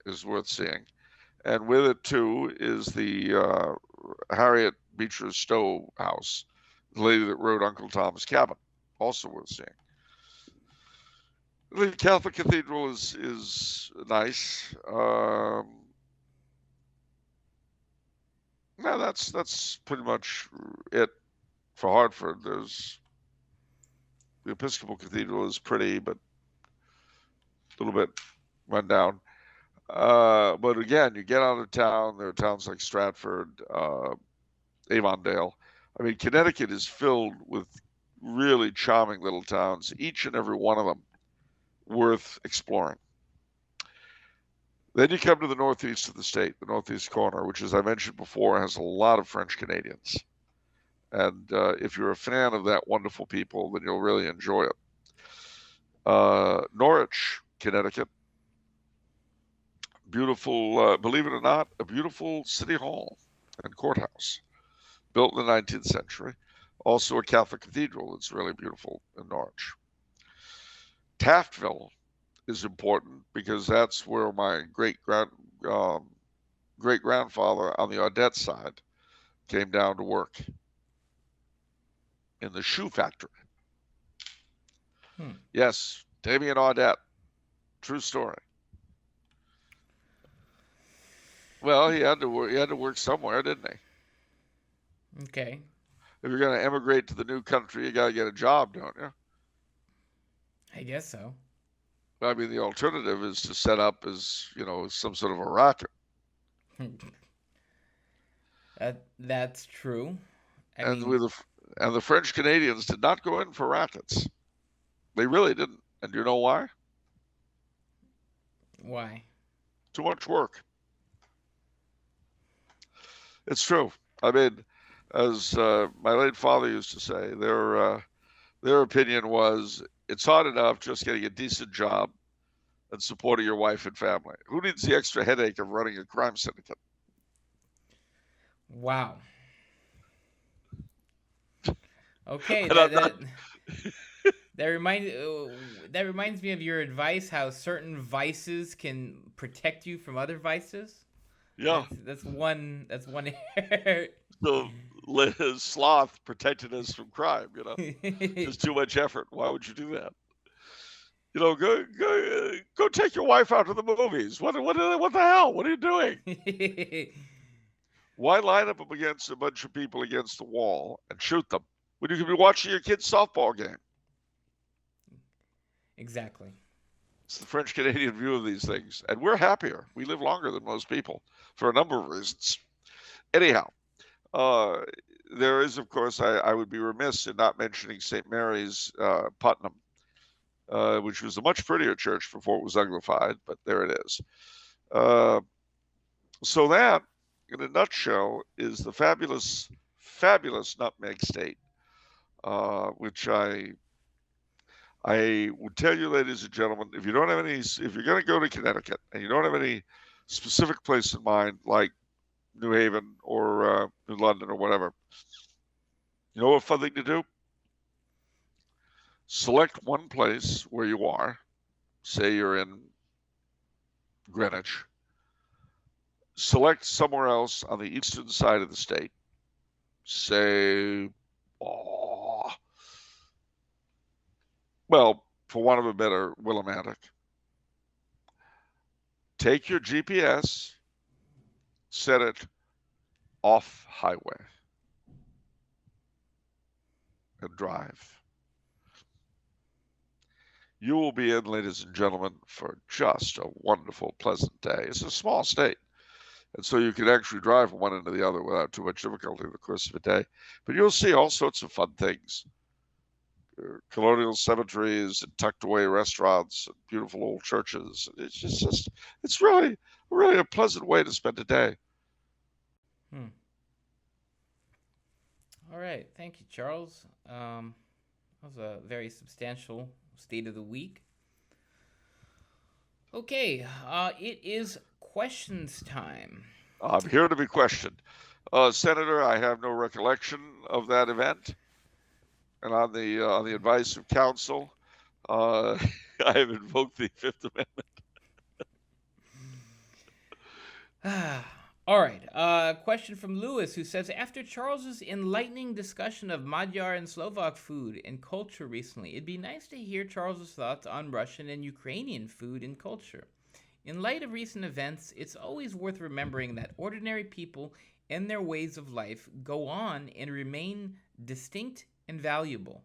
is worth seeing. And with it, too, is the Harriet Beecher Stowe house, the lady that wrote Uncle Tom's Cabin, also worth seeing. The Catholic Cathedral is nice. No, that's pretty much it for Hartford. There's the Episcopal Cathedral is pretty, but a little bit run down. But again, you get out of town. There are towns like Stratford, Avondale. I mean, Connecticut is filled with really charming little towns, each and every one of them worth exploring. Then you come to the northeast of the state, the northeast corner, which, as I mentioned before, has a lot of French Canadians. And if you're a fan of that wonderful people, then you'll really enjoy it. Norwich, Connecticut. Beautiful, believe it or not, a beautiful city hall and courthouse built in the 19th century. Also a Catholic cathedral that's really beautiful in Norwich. Taftville is important because that's where my great-grandfather on the Audette side came down to work in the shoe factory. Yes, Damien Audette. True story. Well, he had to work somewhere, didn't he? Okay. If you're going to emigrate to the new country, you got to get a job, don't you? I guess so. I mean, the alternative is to set up as, some sort of a racket. That's true. And the French Canadians did not go in for rackets. They really didn't. And you know why? Why? Too much work. It's true. I mean, as my late father used to say, their opinion was, it's hard enough just getting a decent job and supporting your wife and family. Who needs the extra headache of running a crime syndicate? Wow. Okay, that reminds me of your advice, how certain vices can protect you from other vices. Yeah, that's one. So sloth protected us from crime. There's too much effort. Why would you do that? Go take your wife out to the movies. What the hell? What are you doing? Why line up against a bunch of people against the wall and shoot them when you could be watching your kid's softball game? Exactly. It's the French Canadian view of these things, and we're happier. We live longer than most people for a number of reasons. Anyhow, there is, of course, I would be remiss in not mentioning St. Mary's, Putnam, which was a much prettier church before it was uglified, but there it is. So that, in a nutshell, is the fabulous, fabulous Nutmeg State, which I would tell you, ladies and gentlemen, if you're going to go to Connecticut and you don't have any specific place in mind, like New Haven or New London or whatever, you know what fun thing to do? Select one place where you are. Say you're in Greenwich. Select somewhere else on the eastern side of the state. Say, well, for want of a better, Willimantic. Take your GPS, set it off highway, and drive. You will be in, ladies and gentlemen, for just a wonderful, pleasant day. It's a small state, and so you can actually drive from one end to the other without too much difficulty in the course of a day. But you'll see all sorts of fun things. Colonial cemeteries and tucked away restaurants and beautiful old churches. It's really a pleasant way to spend a day. All right. Thank you, Charles. That was a very substantial state of the week. Okay. It is questions time. I'm here to be questioned. Senator, I have no recollection of that event. And on the advice of counsel, I have invoked the Fifth Amendment. All right. Question from Lewis, who says, after Charles's enlightening discussion of Magyar and Slovak food and culture recently, it'd be nice to hear Charles's thoughts on Russian and Ukrainian food and culture. In light of recent events, it's always worth remembering that ordinary people and their ways of life go on and remain distinct and valuable.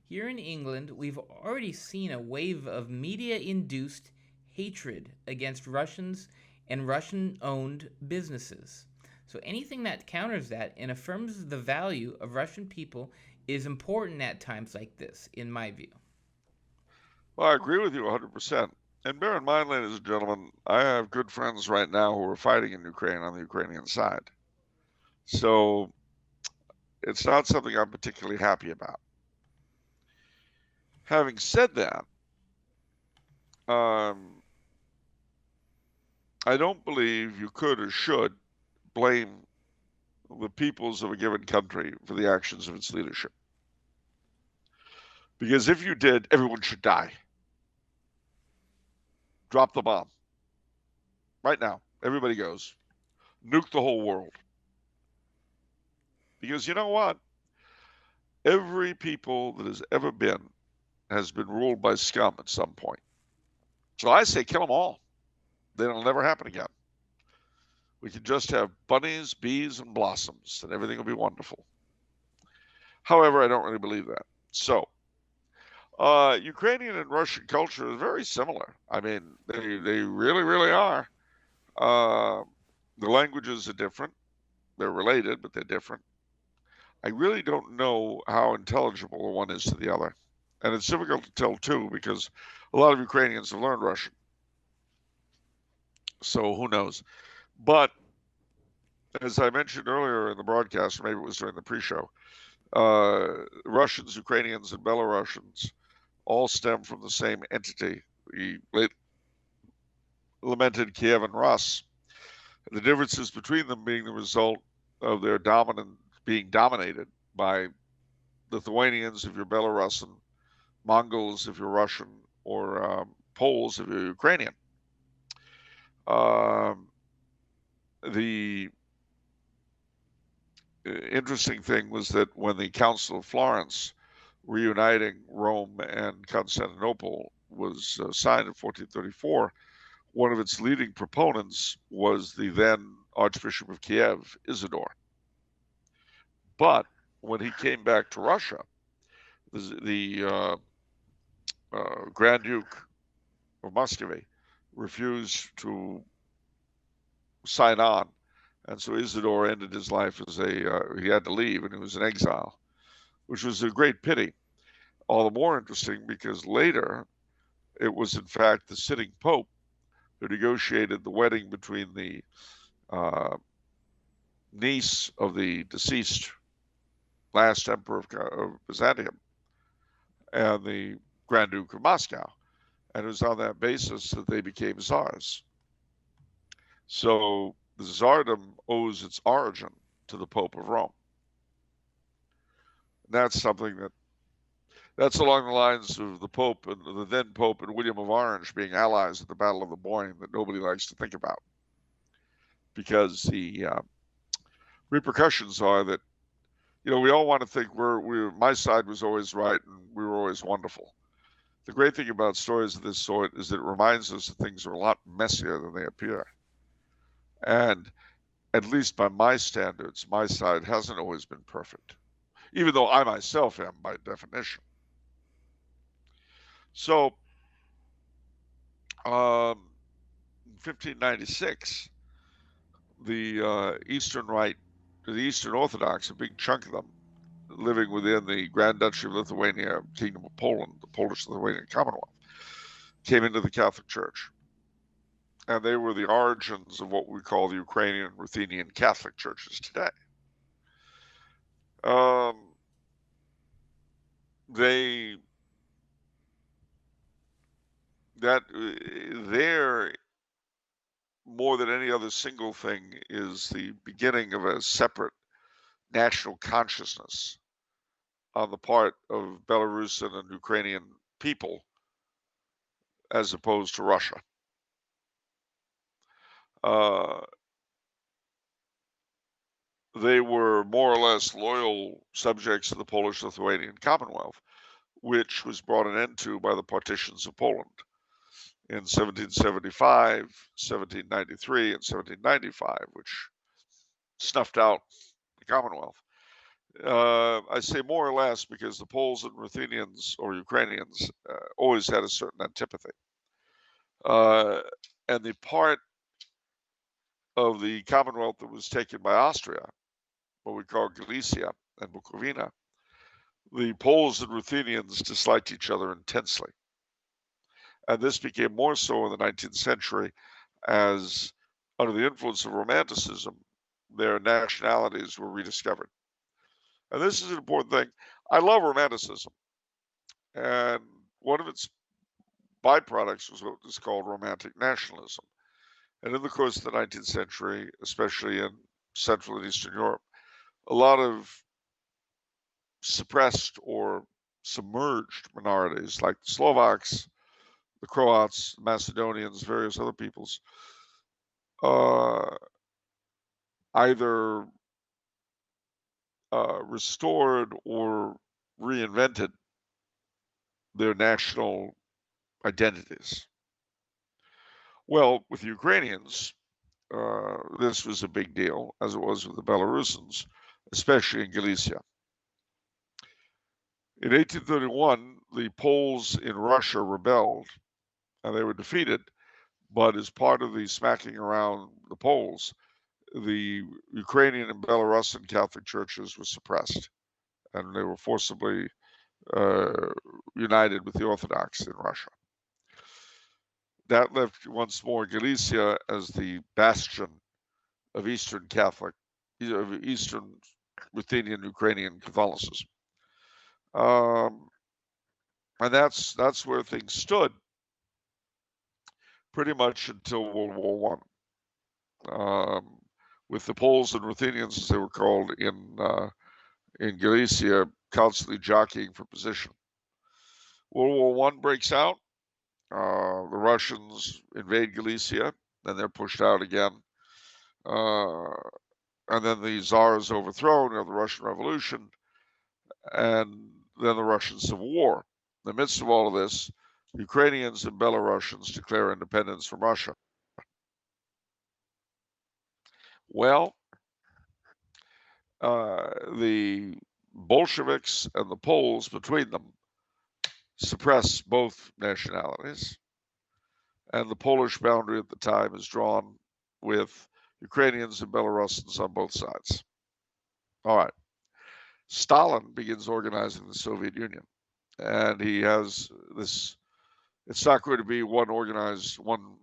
Here in England, we've already seen a wave of media induced hatred against Russians and Russian owned businesses. So anything that counters that and affirms the value of Russian people is important at times like this, in my view. Well, I agree with you 100%. And bear in mind, ladies and gentlemen, I have good friends right now who are fighting in Ukraine on the Ukrainian side. So it's not something I'm particularly happy about. Having said that, I don't believe you could or should blame the peoples of a given country for the actions of its leadership. Because if you did, everyone should die. Drop the bomb. Right now, everybody goes. Nuke the whole world. Because you know what? Every people that has been ruled by scum at some point. So I say kill them all. Then it'll never happen again. We can just have bunnies, bees, and blossoms, and everything will be wonderful. However, I don't really believe that. So, Ukrainian and Russian culture is very similar. I mean, they really, really are. The languages are different. They're related, but they're different. I really don't know how intelligible the one is to the other. And it's difficult to tell, too, because a lot of Ukrainians have learned Russian. So who knows? But as I mentioned earlier in the broadcast, or maybe it was during the pre-show, Russians, Ukrainians, and Belarusians all stem from the same entity, the late lamented Kievan Rus. The differences between them being the result of their being dominated by Lithuanians if you're Belarusian, Mongols if you're Russian, or Poles if you're Ukrainian. The interesting thing was that when the Council of Florence, reuniting Rome and Constantinople, was signed in 1434, one of its leading proponents was the then Archbishop of Kiev, Isidore. But when he came back to Russia, the Grand Duke of Muscovy refused to sign on. And so Isidore ended his life as he had to leave, and he was in exile, which was a great pity. All the more interesting because later it was, in fact, the sitting Pope who negotiated the wedding between the niece of the deceased last emperor of Byzantium and the Grand Duke of Moscow. And it was on that basis that they became czars. So the czardom owes its origin to the Pope of Rome. And that's something that's along the lines of the Pope and the then Pope and William of Orange being allies at the Battle of the Boyne that nobody likes to think about. Because the repercussions are that, we all want to think my side was always right and we were always wonderful. The great thing about stories of this sort is that it reminds us that things are a lot messier than they appear. And at least by my standards, my side hasn't always been perfect, even though I myself am by definition. So, in 1596, the Eastern Rite, the Eastern Orthodox, a big chunk of them, living within the Grand Duchy of Lithuania, Kingdom of Poland, the Polish-Lithuanian Commonwealth, came into the Catholic Church. And they were the origins of what we call the Ukrainian Ruthenian Catholic churches today. There, more than any other single thing, is the beginning of a separate national consciousness on the part of Belarusian and Ukrainian people as opposed to Russia. they were more or less loyal subjects of the Polish-Lithuanian Commonwealth, which was brought an end to by the partitions of Poland in 1775, 1793, and 1795, which snuffed out the Commonwealth. I say more or less because the Poles and Ruthenians or Ukrainians always had a certain antipathy. And the part of the Commonwealth that was taken by Austria, what we call Galicia and Bukovina, the Poles and Ruthenians disliked each other intensely. And this became more so in the 19th century as, under the influence of Romanticism, their nationalities were rediscovered. And this is an important thing. I love Romanticism. And one of its byproducts was what was called Romantic nationalism. And in the course of the 19th century, especially in Central and Eastern Europe, a lot of suppressed or submerged minorities like the Slovaks, the Croats, Macedonians, various other peoples, either restored or reinvented their national identities. Well, with the Ukrainians, this was a big deal, as it was with the Belarusians, especially in Galicia. In 1831, the Poles in Russia rebelled, and they were defeated. But as part of the smacking around the Poles, the Ukrainian and Belarusian Catholic churches were suppressed, and they were forcibly united with the Orthodox in Russia. That left once more Galicia as the bastion of Eastern Catholic, of Eastern Ruthenian Ukrainian Catholicism. And that's where things stood pretty much until World War I, with the Poles and Ruthenians, as they were called in Galicia, constantly jockeying for position. World War I breaks out. The Russians invade Galicia, then they're pushed out again. And then the Tsar is overthrown, you have the Russian Revolution, and then the Russian Civil War. In the midst of all of this, Ukrainians and Belarusians declare independence from Russia. Well, the Bolsheviks and the Poles between them suppress both nationalities, and the Polish boundary at the time is drawn with Ukrainians and Belarusians on both sides. All right. Stalin begins organizing the Soviet Union, and he has this. It's not going to be one organized, one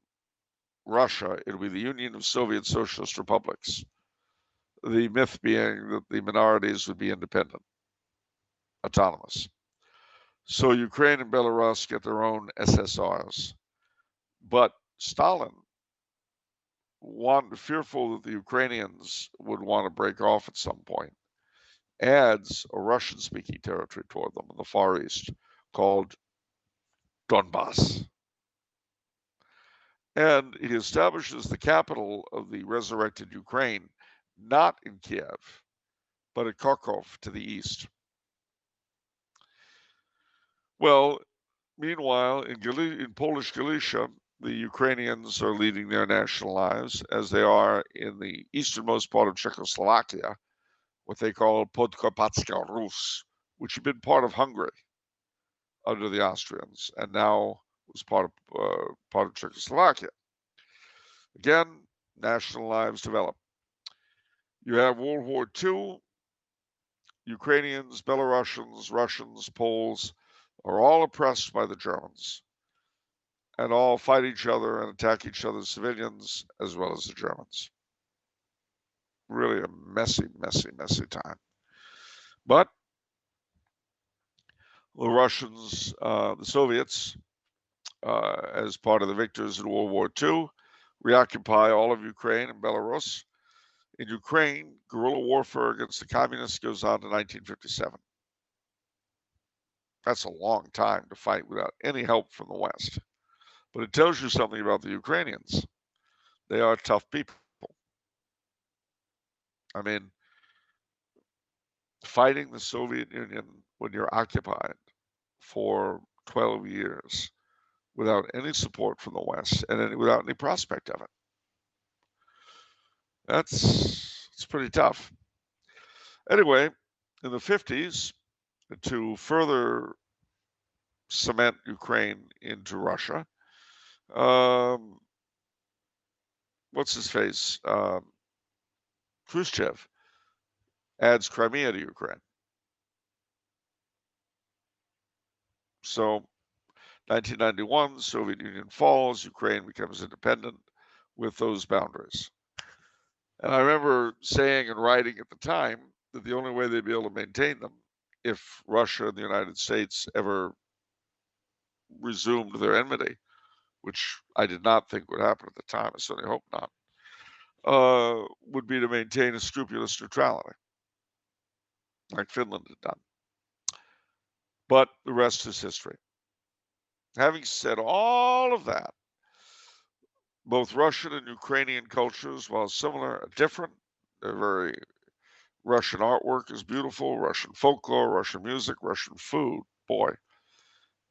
Russia. It'll be the Union of Soviet Socialist Republics. The myth being that the minorities would be independent, autonomous. So Ukraine and Belarus get their own SSRs. But Stalin, fearful that the Ukrainians would want to break off at some point, adds a Russian-speaking territory toward them in the Far East called Donbass. And he establishes the capital of the resurrected Ukraine, not in Kiev, but at Kharkov to the east. Well, meanwhile, in Polish Galicia, the Ukrainians are leading their national lives, as they are in the easternmost part of Czechoslovakia, what they call Podkarpacka Rus, which had been part of Hungary under the Austrians, and now was part of Czechoslovakia. Again, national lives develop. You have World War II. Ukrainians, Belarusians, Russians, Poles are all oppressed by the Germans, and all fight each other and attack each other's civilians as well as the Germans. Really a messy, messy, messy time. But the Russians, the Soviets, as part of the victors in World War II, reoccupy all of Ukraine and Belarus. In Ukraine, guerrilla warfare against the communists goes on to 1957. That's a long time to fight without any help from the West. But it tells you something about the Ukrainians. They are tough people. I mean, fighting the Soviet Union when you're occupied for 12 years without any support from the West and without any prospect of it. It's pretty tough. Anyway, in the 50s, to further cement Ukraine into Russia, what's his face? Khrushchev adds Crimea to Ukraine. So 1991, the Soviet Union falls, Ukraine becomes independent with those boundaries. And I remember saying and writing at the time that the only way they'd be able to maintain them if Russia and the United States ever resumed their enmity, which I did not think would happen at the time, I certainly hope not, would be to maintain a scrupulous neutrality, like Finland had done. But the rest is history. Having said all of that, both Russian and Ukrainian cultures, while similar, are different. They're very Russian artwork is beautiful, Russian folklore, Russian music, Russian food, boy.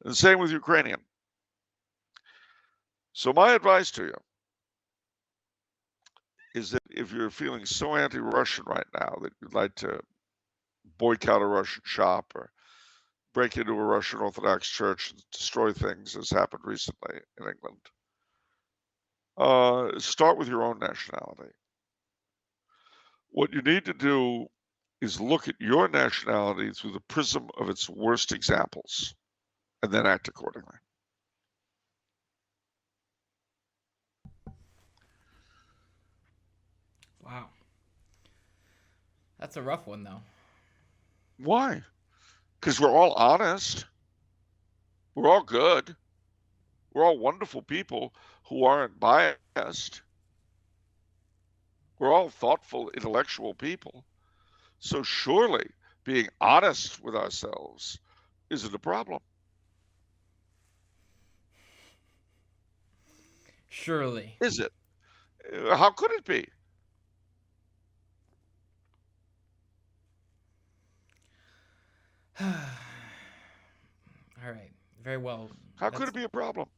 And the same with Ukrainian. So my advice to you is that if you're feeling so anti-Russian right now that you'd like to boycott a Russian shop or break into a Russian Orthodox church and destroy things, as happened recently in England, start with your own nationality. What you need to do is look at your nationality through the prism of its worst examples and then act accordingly. Wow. That's a rough one, though. Why? Because we're all honest. We're all good. We're all wonderful people who aren't biased. We're all thoughtful, intellectual people. So surely being honest with ourselves isn't a problem. Surely. Is it? How could it be? All right. Very well. How could it be a problem?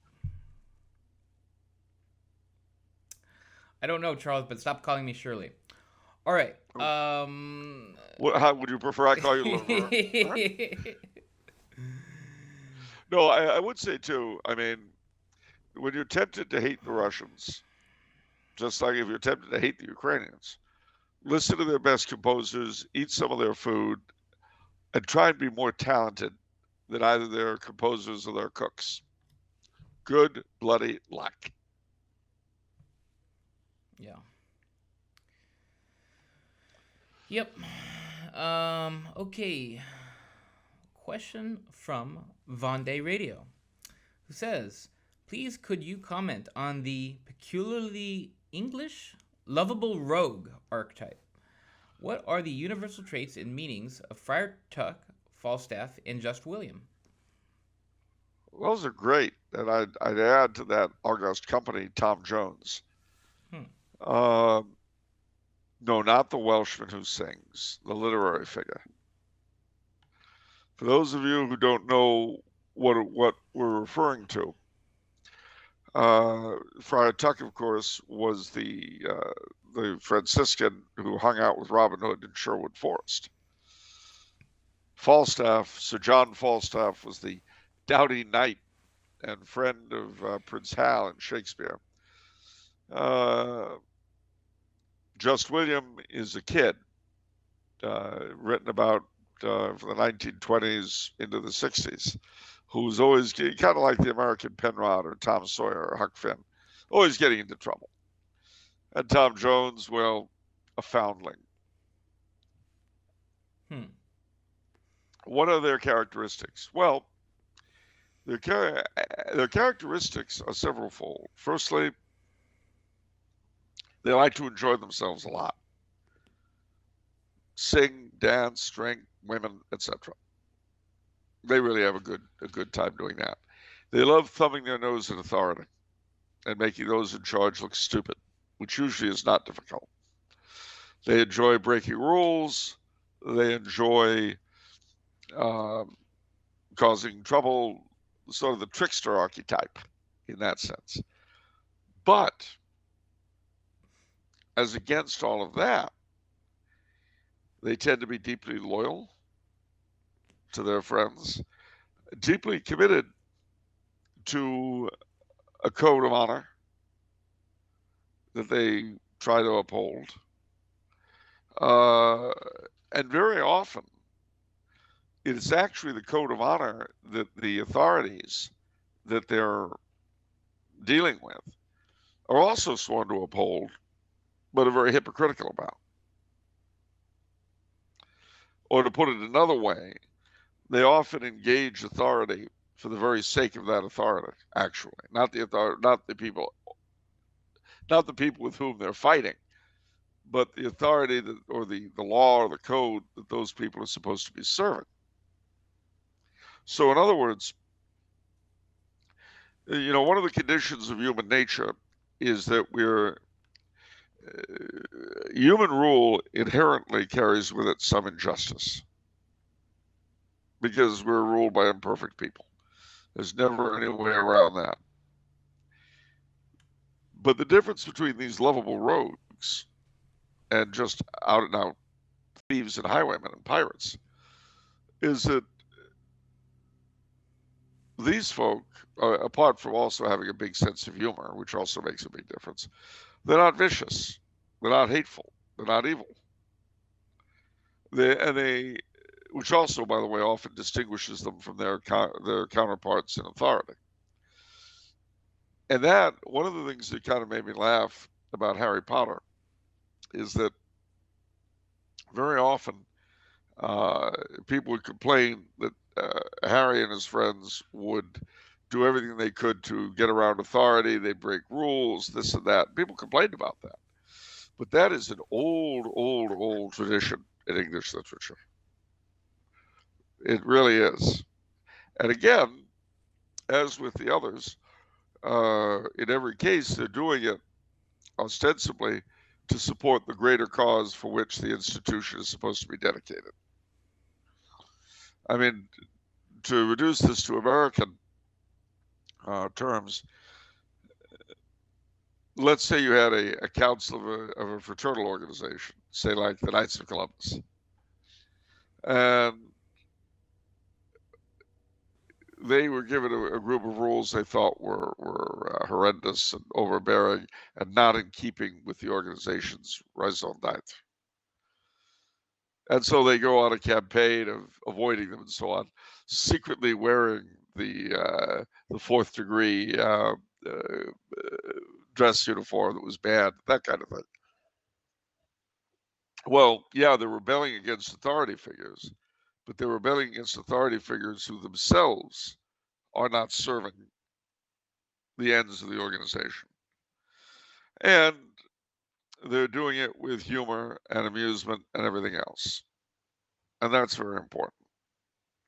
I don't know, Charles, but stop calling me Shirley. All right. How would you prefer I call you Laverne? No, I would say too, I mean, when you're tempted to hate the Russians, just like if you're tempted to hate the Ukrainians, listen to their best composers, eat some of their food, and try and be more talented than either their composers or their cooks. Good bloody luck. Yeah. Yep. Okay. Question from Vendée Radio, who says, please could you comment on the peculiarly English lovable rogue archetype? What are the universal traits and meanings of Friar Tuck, Falstaff, and Just William? Those are great. And I'd add to that august company, Tom Jones. No, not the Welshman who sings, the literary figure. For those of you who don't know what we're referring to, Friar Tuck, of course, was the Franciscan who hung out with Robin Hood in Sherwood Forest. Falstaff, Sir John Falstaff, was the doughty knight and friend of Prince Hal in Shakespeare. Just William is a kid, written about from the 1920s into the 60s, who's always kind of like the American Penrod or Tom Sawyer or Huck Finn, always getting into trouble. And Tom Jones, well, a foundling. What are their characteristics? Well, their characteristics are severalfold. Firstly, they like to enjoy themselves a lot. Sing, dance, drink, women, etc. They really have a good time doing that. They love thumbing their nose at authority and making those in charge look stupid, which usually is not difficult. They enjoy breaking rules. They enjoy causing trouble, sort of the trickster archetype in that sense. But as against all of that, they tend to be deeply loyal to their friends, deeply committed to a code of honor that they try to uphold. And very often, it's actually the code of honor that the authorities that they're dealing with are also sworn to uphold, but are very hypocritical about. Or to put it another way, they often engage authority for the very sake of that authority, actually, not the authority, not the people with whom they're fighting, but the authority that, or the law or the code that those people are supposed to be serving. So, in other words, one of the conditions of human nature is that human rule inherently carries with it some injustice because we're ruled by imperfect people. There's never any way around that. But the difference between these lovable rogues and just out and out thieves and highwaymen and pirates is that these folk, apart from also having a big sense of humor, which also makes a big difference, they're not vicious, they're not hateful, they're not evil. Which also, by the way, often distinguishes them from their counterparts in authority. And that, one of the things that kind of made me laugh about Harry Potter is that very often people would complain that Harry and his friends would do everything they could to get around authority. They'd break rules, this and that. People complained about that. But that is an old tradition in English literature. It really is. And again, as with the others, in every case, they're doing it ostensibly to support the greater cause for which the institution is supposed to be dedicated. I mean, to reduce this to American terms, let's say you had a council of a fraternal organization, say like the Knights of Columbus, and they were given a group of rules they thought were horrendous and overbearing and not in keeping with the organization's raison d'etre. And so they go on a campaign of avoiding them and so on, secretly wearing the fourth degree dress uniform that was banned, that kind of thing. Well, yeah, they're rebelling against authority figures, but they're rebelling against authority figures who themselves are not serving the ends of the organization. And they're doing it with humor and amusement and everything else. And that's very important.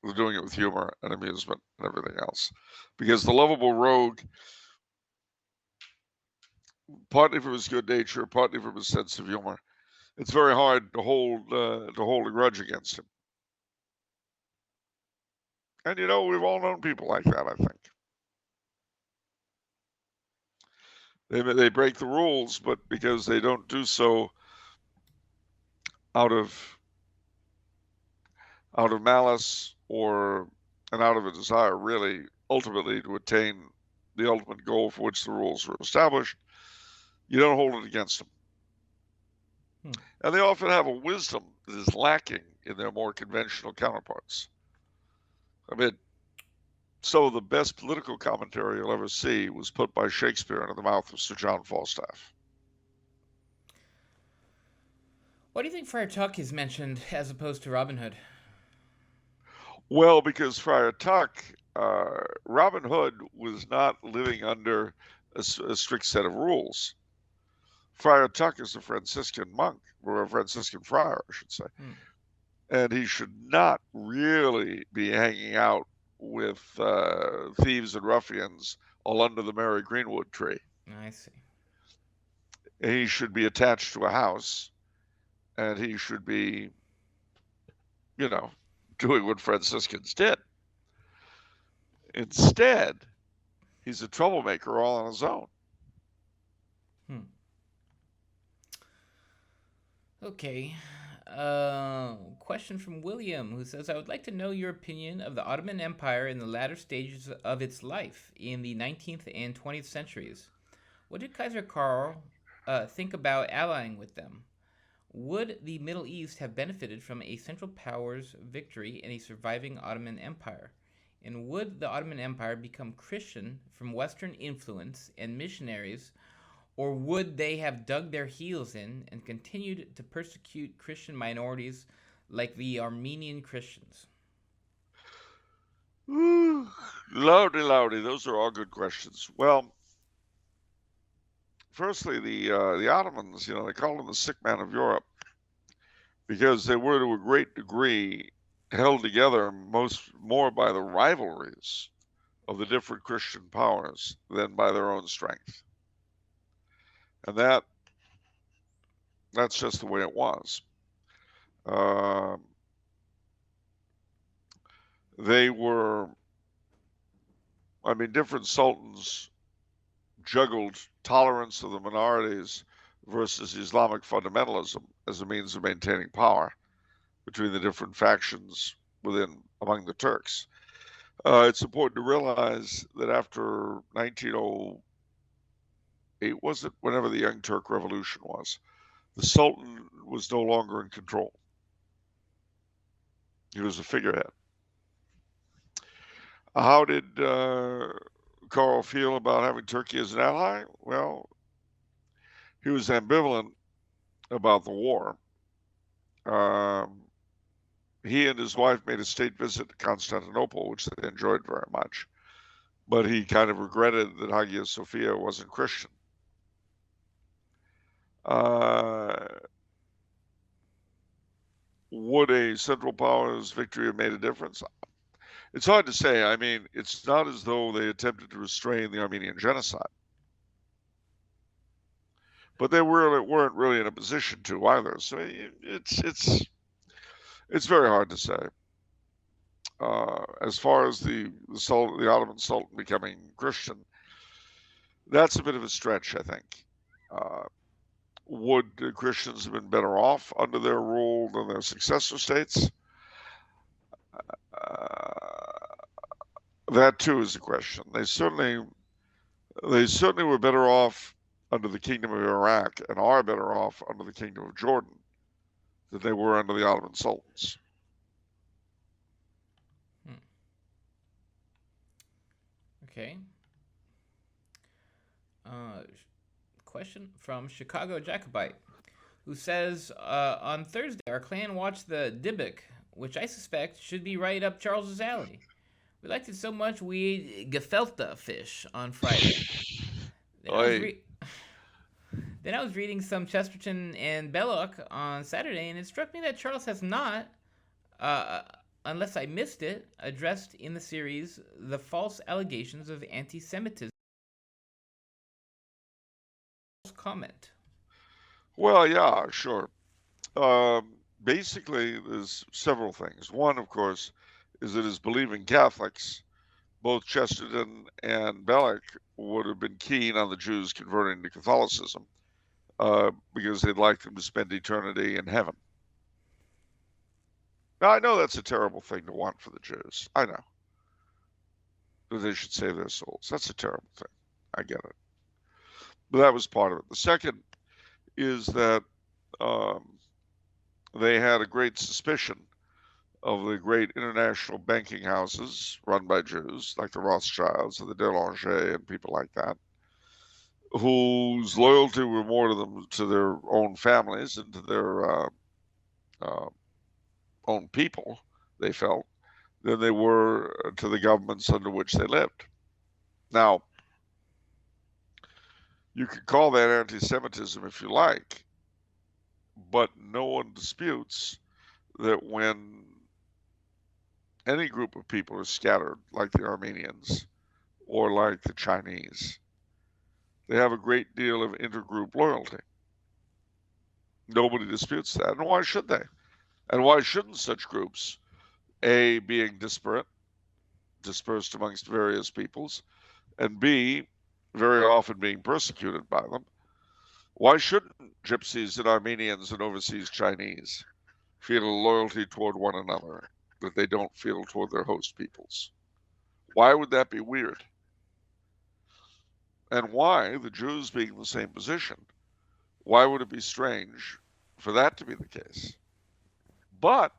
They're doing it with humor and amusement and everything else. Because the lovable rogue, partly from his good nature, partly from his sense of humor, it's very hard to hold a grudge against him. And we've all known people like that, I think. They break the rules, but because they don't do so out of malice and out of a desire, really, ultimately to attain the ultimate goal for which the rules were established, you don't hold it against them. And they often have a wisdom that is lacking in their more conventional counterparts. I mean, some of the best political commentary you'll ever see was put by Shakespeare into the mouth of Sir John Falstaff. Why do you think Friar Tuck is mentioned as opposed to Robin Hood? Well, because Friar Tuck, Robin Hood was not living under a strict set of rules. Friar Tuck is a Franciscan monk, or a Franciscan friar, I should say. And he should not really be hanging out with thieves and ruffians all under the merry greenwood tree. I see. He should be attached to a house, and he should be doing what Franciscans did. Instead, he's a troublemaker all on his own. Okay. Question from William, who says, I would like to know your opinion of the Ottoman Empire in the latter stages of its life in the 19th and 20th centuries. What did Kaiser Karl think about allying with them? Would the Middle East have benefited from a Central Powers victory in a surviving Ottoman Empire? And would the Ottoman Empire become Christian from Western influence and missionaries, or would they have dug their heels in and continued to persecute Christian minorities like the Armenian Christians? Ooh, loudy. Those are all good questions. Well, firstly, the Ottomans, they called them the sick man of Europe because they were to a great degree held together more by the rivalries of the different Christian powers than by their own strength. And that's just the way it was. They were, different sultans juggled tolerance of the minorities versus Islamic fundamentalism as a means of maintaining power between the different factions among the Turks. It's important to realize that after 1908, was it, whenever the Young Turk Revolution was, the Sultan was no longer in control. He was a figurehead. How did Karl feel about having Turkey as an ally? Well, he was ambivalent about the war. He and his wife made a state visit to Constantinople, which they enjoyed very much. But he kind of regretted that Hagia Sophia wasn't Christian. Would a Central Powers victory have made a difference? It's hard to say. It's not as though they attempted to restrain the Armenian genocide. But they weren't really in a position to either. So it's very hard to say. As far as the Ottoman Sultan becoming Christian, that's a bit of a stretch, I think. Would the Christians have been better off under their rule than their successor states? That too is a question. They certainly were better off under the Kingdom of Iraq and are better off under the Kingdom of Jordan than they were under the Ottoman Sultans. Okay. Question from Chicago Jacobite, who says, on Thursday, our clan watched the Dybbuk, which I suspect should be right up Charles's alley. We liked it so much we ate gefilte fish on Friday. Then I was reading some Chesterton and Belloc on Saturday, and it struck me that Charles has not, unless I missed it, addressed in the series the false allegations of anti-Semitism. Comment. Well, yeah, sure. Basically, there's several things. One, of course, is that as believing Catholics, both Chesterton and Belloc would have been keen on the Jews converting to Catholicism because they'd like them to spend eternity in heaven. Now, I know that's a terrible thing to want for the Jews. I know. That they should save their souls. That's a terrible thing. I get it. But that was part of it. The second is that they had a great suspicion of the great international banking houses run by Jews, like the Rothschilds and the Delanger and people like that, whose loyalty were more to their own families and to their own people, they felt, than they were to the governments under which they lived. Now, you could call that anti-Semitism if you like, but no one disputes that when any group of people are scattered, like the Armenians or like the Chinese, they have a great deal of intergroup loyalty. Nobody disputes that. And why should they? And why shouldn't such groups, A, being dispersed amongst various peoples, and B, very often being persecuted by them, why shouldn't Gypsies and Armenians and overseas Chinese feel a loyalty toward one another that they don't feel toward their host peoples? Why would that be weird? And why, the Jews being in the same position, why would it be strange for that to be the case? But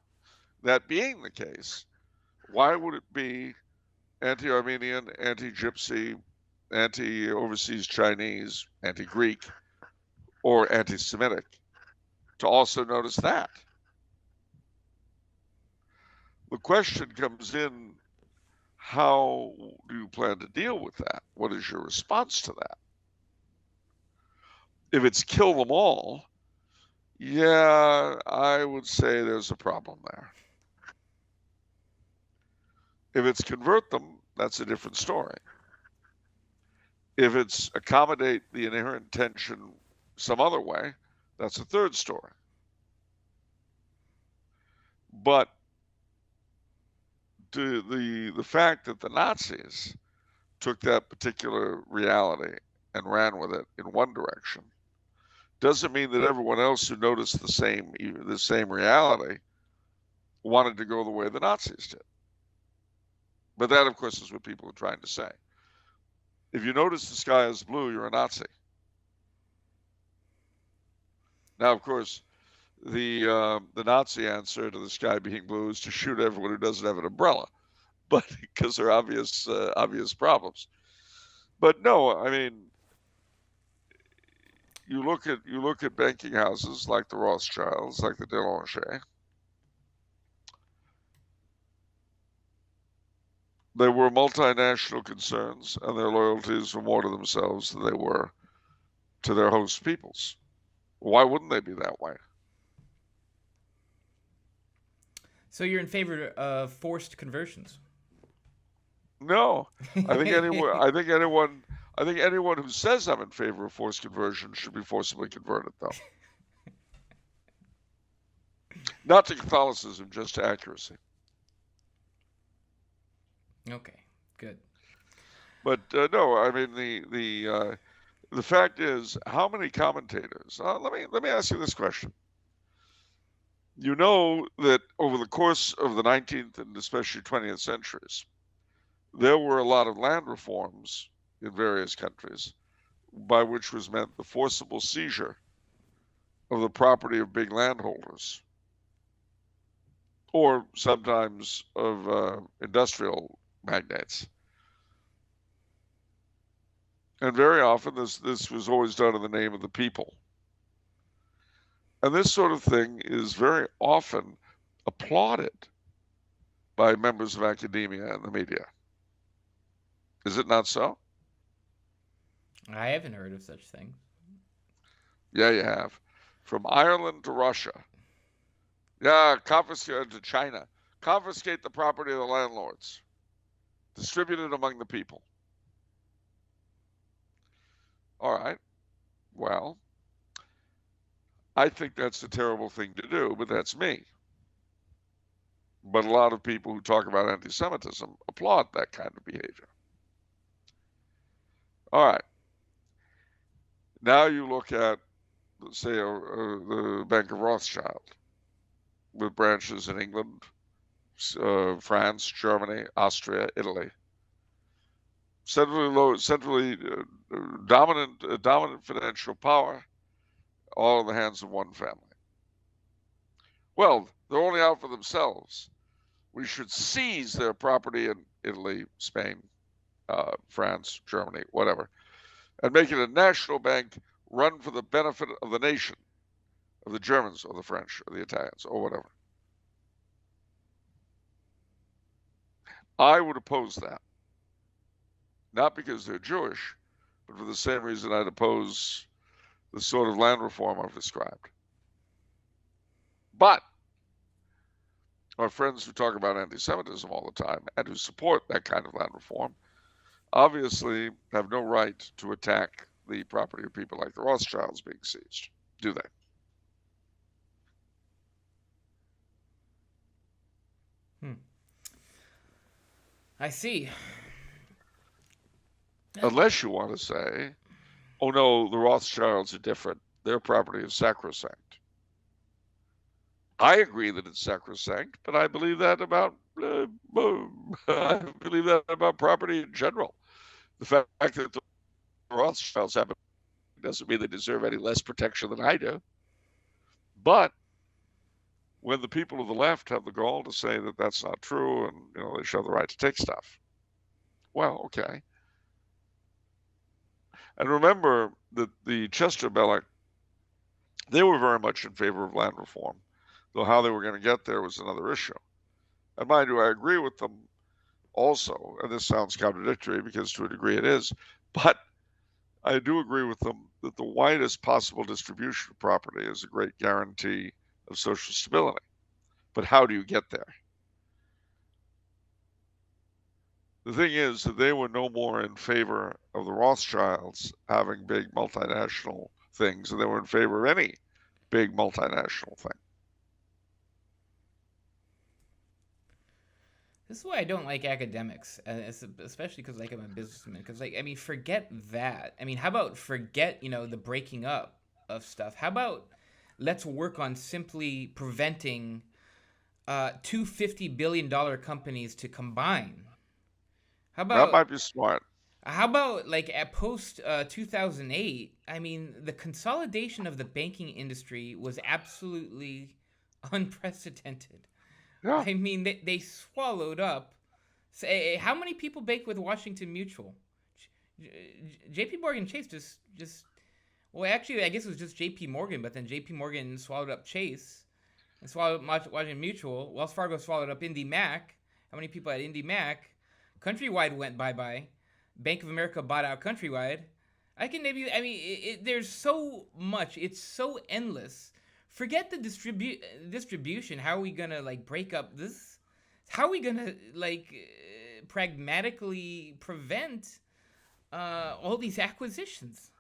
that being the case, why would it be anti-Armenian, anti-Gypsy, anti-overseas Chinese, anti-Greek, or anti-Semitic to also notice that? The question comes in, how do you plan to deal with that? What is your response to that? If it's kill them all, yeah, I would say there's a problem there. If it's convert them, that's a different story. If it's accommodate the inherent tension some other way, that's a third story. But the fact that the Nazis took that particular reality and ran with it in one direction doesn't mean that everyone else who noticed the same reality wanted to go the way the Nazis did. But that, of course, is what people are trying to say. If you notice the sky is blue, you're a Nazi. Now, of course, the Nazi answer to the sky being blue is to shoot everyone who doesn't have an umbrella, but because there are obvious problems. But no, I mean, you look at banking houses like the Rothschilds, like the Delange. They were multinational concerns, and their loyalties were more to themselves than they were to their host peoples. Why wouldn't they be that way? So you're in favor of forced conversions? No, I think anyone who says I'm in favor of forced conversion should be forcibly converted, though. Not to Catholicism, just to accuracy. Okay, good. But no, I mean the fact is, how many commentators? Let me ask you this question. You know that over the course of the 19th and especially 20th centuries, there were a lot of land reforms in various countries, by which was meant the forcible seizure of the property of big landholders, or sometimes of industrial magnates. And very often this was always done in the name of the people. And this sort of thing is very often applauded by members of academia and the media. Is it not so? I haven't heard of such things. Yeah, you have. From Ireland to Russia. Yeah, confiscate to China. Confiscate the property of the landlords. Distribute it among the people. All right. Well, I think that's a terrible thing to do, but that's me. But a lot of people who talk about anti-Semitism applaud that kind of behavior. All right. Now you look at, say, the Bank of Rothschild, with branches in England, France, Germany, Austria, Italy. Centrally dominant financial power, all in the hands of one family. Well, they're only out for themselves. We should seize their property in Italy, Spain, France, Germany, whatever, and make it a national bank run for the benefit of the nation, of the Germans or the French or the Italians or whatever. I would oppose that. Not because they're Jewish, but for the same reason I'd oppose the sort of land reform I've described. But our friends who talk about anti-Semitism all the time and who support that kind of land reform obviously have no right to attack the property of people like the Rothschilds being seized, do they? Hmm. I see. Unless you want to say, oh no, the Rothschilds are different. Their property is sacrosanct. I agree that it's sacrosanct, but I believe that about I believe that about property in general. The fact that the Rothschilds have it doesn't mean they deserve any less protection than I do. But when the people of the left have the gall to say that that's not true, and they show the right to take stuff, well, okay. And remember that the Chesterbelloc, they were very much in favor of land reform, though how they were going to get there was another issue. And mind you, I agree with them also, and this sounds contradictory because to a degree it is, but I do agree with them that the widest possible distribution of property is a great guarantee of social stability. But how do you get there? The thing is that they were no more in favor of the Rothschilds having big multinational things than they were in favor of any big multinational thing. This is why I don't like academics, especially because I'm a businessman. Because forget that. How about forget the breaking up of stuff? How about let's work on simply preventing two $50 billion companies to combine? How about that? Might be smart. How about at post 2008? The consolidation of the banking industry was absolutely unprecedented. Yeah. They swallowed up. Say, how many people bank with Washington Mutual? J.P. Morgan Chase just. Well, actually, I guess it was just J.P. Morgan, but then J.P. Morgan swallowed up Chase, and swallowed up Washington Mutual. Wells Fargo swallowed up Indy Mac. How many people had Indy Mac? Countrywide went bye-bye. Bank of America bought out Countrywide. I can maybe. There's so much. It's so endless. Forget the distribution. How are we gonna break up this? How are we gonna pragmatically prevent all these acquisitions?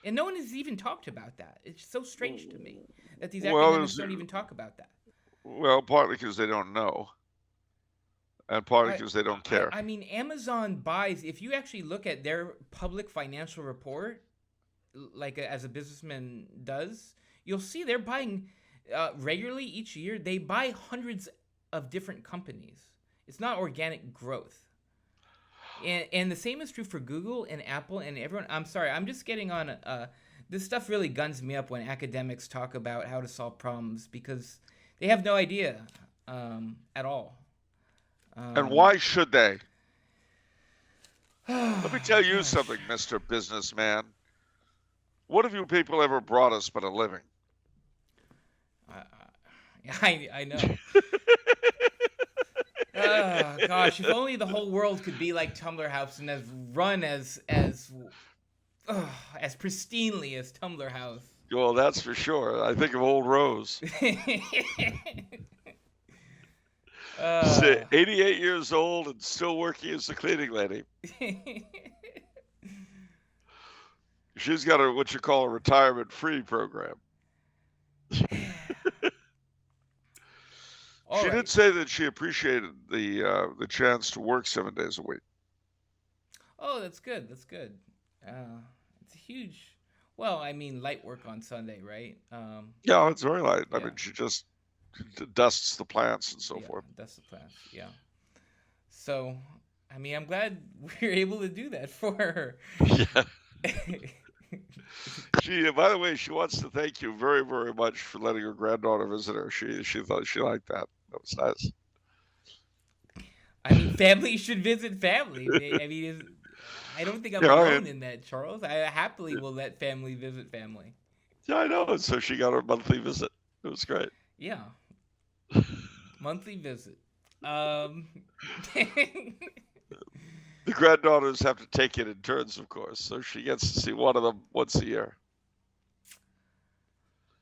And no one has even talked about that. It's so strange to me that these academics don't even talk about that. Well, partly because they don't know, and partly because they don't care. Amazon buys. If you actually look at their public financial report, as a businessman does, you'll see they're buying regularly each year. They buy hundreds of different companies. It's not organic growth. And the same is true for Google and Apple and everyone. I'm sorry, I'm just getting on. This stuff really guns me up when academics talk about how to solve problems because they have no idea at all. And why should they? Let me tell you something, Mr. Businessman. What have you people ever brought us but a living? I know. Oh, gosh, if only the whole world could be like Tumblr House and as run as pristinely as Tumblr House. Well, that's for sure. I think of Old Rose. 88 years old and still working as a cleaning lady. She's got what you call a retirement-free program. She did say that she appreciated the chance to work 7 days a week. Oh, that's good. That's good. It's a huge. Well, light work on Sunday, right? Yeah, it's very light. Yeah. She just dusts the plants and so forth. Dusts the plants. Yeah. So, I'm glad we were able to do that for her. Yeah. By the way, she wants to thank you very, very much for letting her granddaughter visit her. She thought she liked that. That was nice. Family should visit family. I don't think I'm alone in that, Charles. I happily will let family visit family. Yeah, I know. So she got her monthly visit. It was great. Yeah. Monthly visit. The granddaughters have to take it in turns, of course, so she gets to see one of them once a year.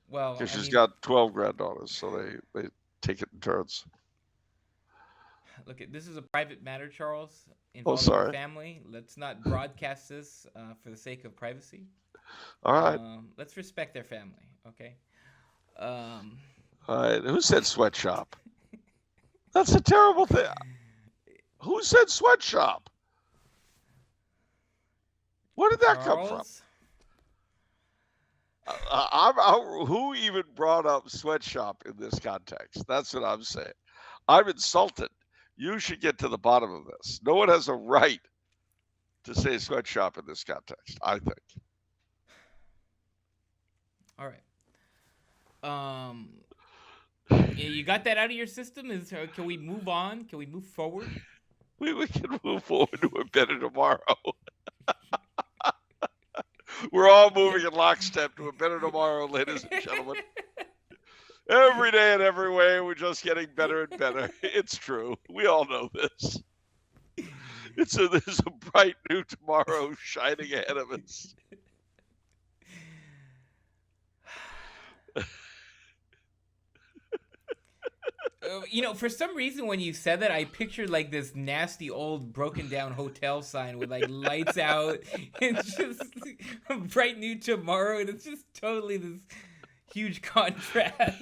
Well, because she's got 12 granddaughters, so they take it in turns. Look, this is a private matter, Charles, involving the family. Let's not broadcast this for the sake of privacy. All right. Let's respect their family, okay? All right. Who said sweatshop? That's a terrible thing. Who said sweatshop? Where did that come from? Charles? Who even brought up sweatshop in this context? That's what I'm saying. I'm insulted. You should get to the bottom of this. No one has a right to say sweatshop in this context, I think. All right. Yeah, you got that out of your system? Can we move on? Can we move forward? We can move forward to a better tomorrow. We're all moving in lockstep to a better tomorrow, ladies and gentlemen. Every day and every way, we're just getting better and better. It's true. We all know this. There's a bright new tomorrow shining ahead of us. For some reason, when you said that, I pictured like this nasty old broken down hotel sign with like lights out and just a bright new tomorrow, and it's just totally this huge contrast.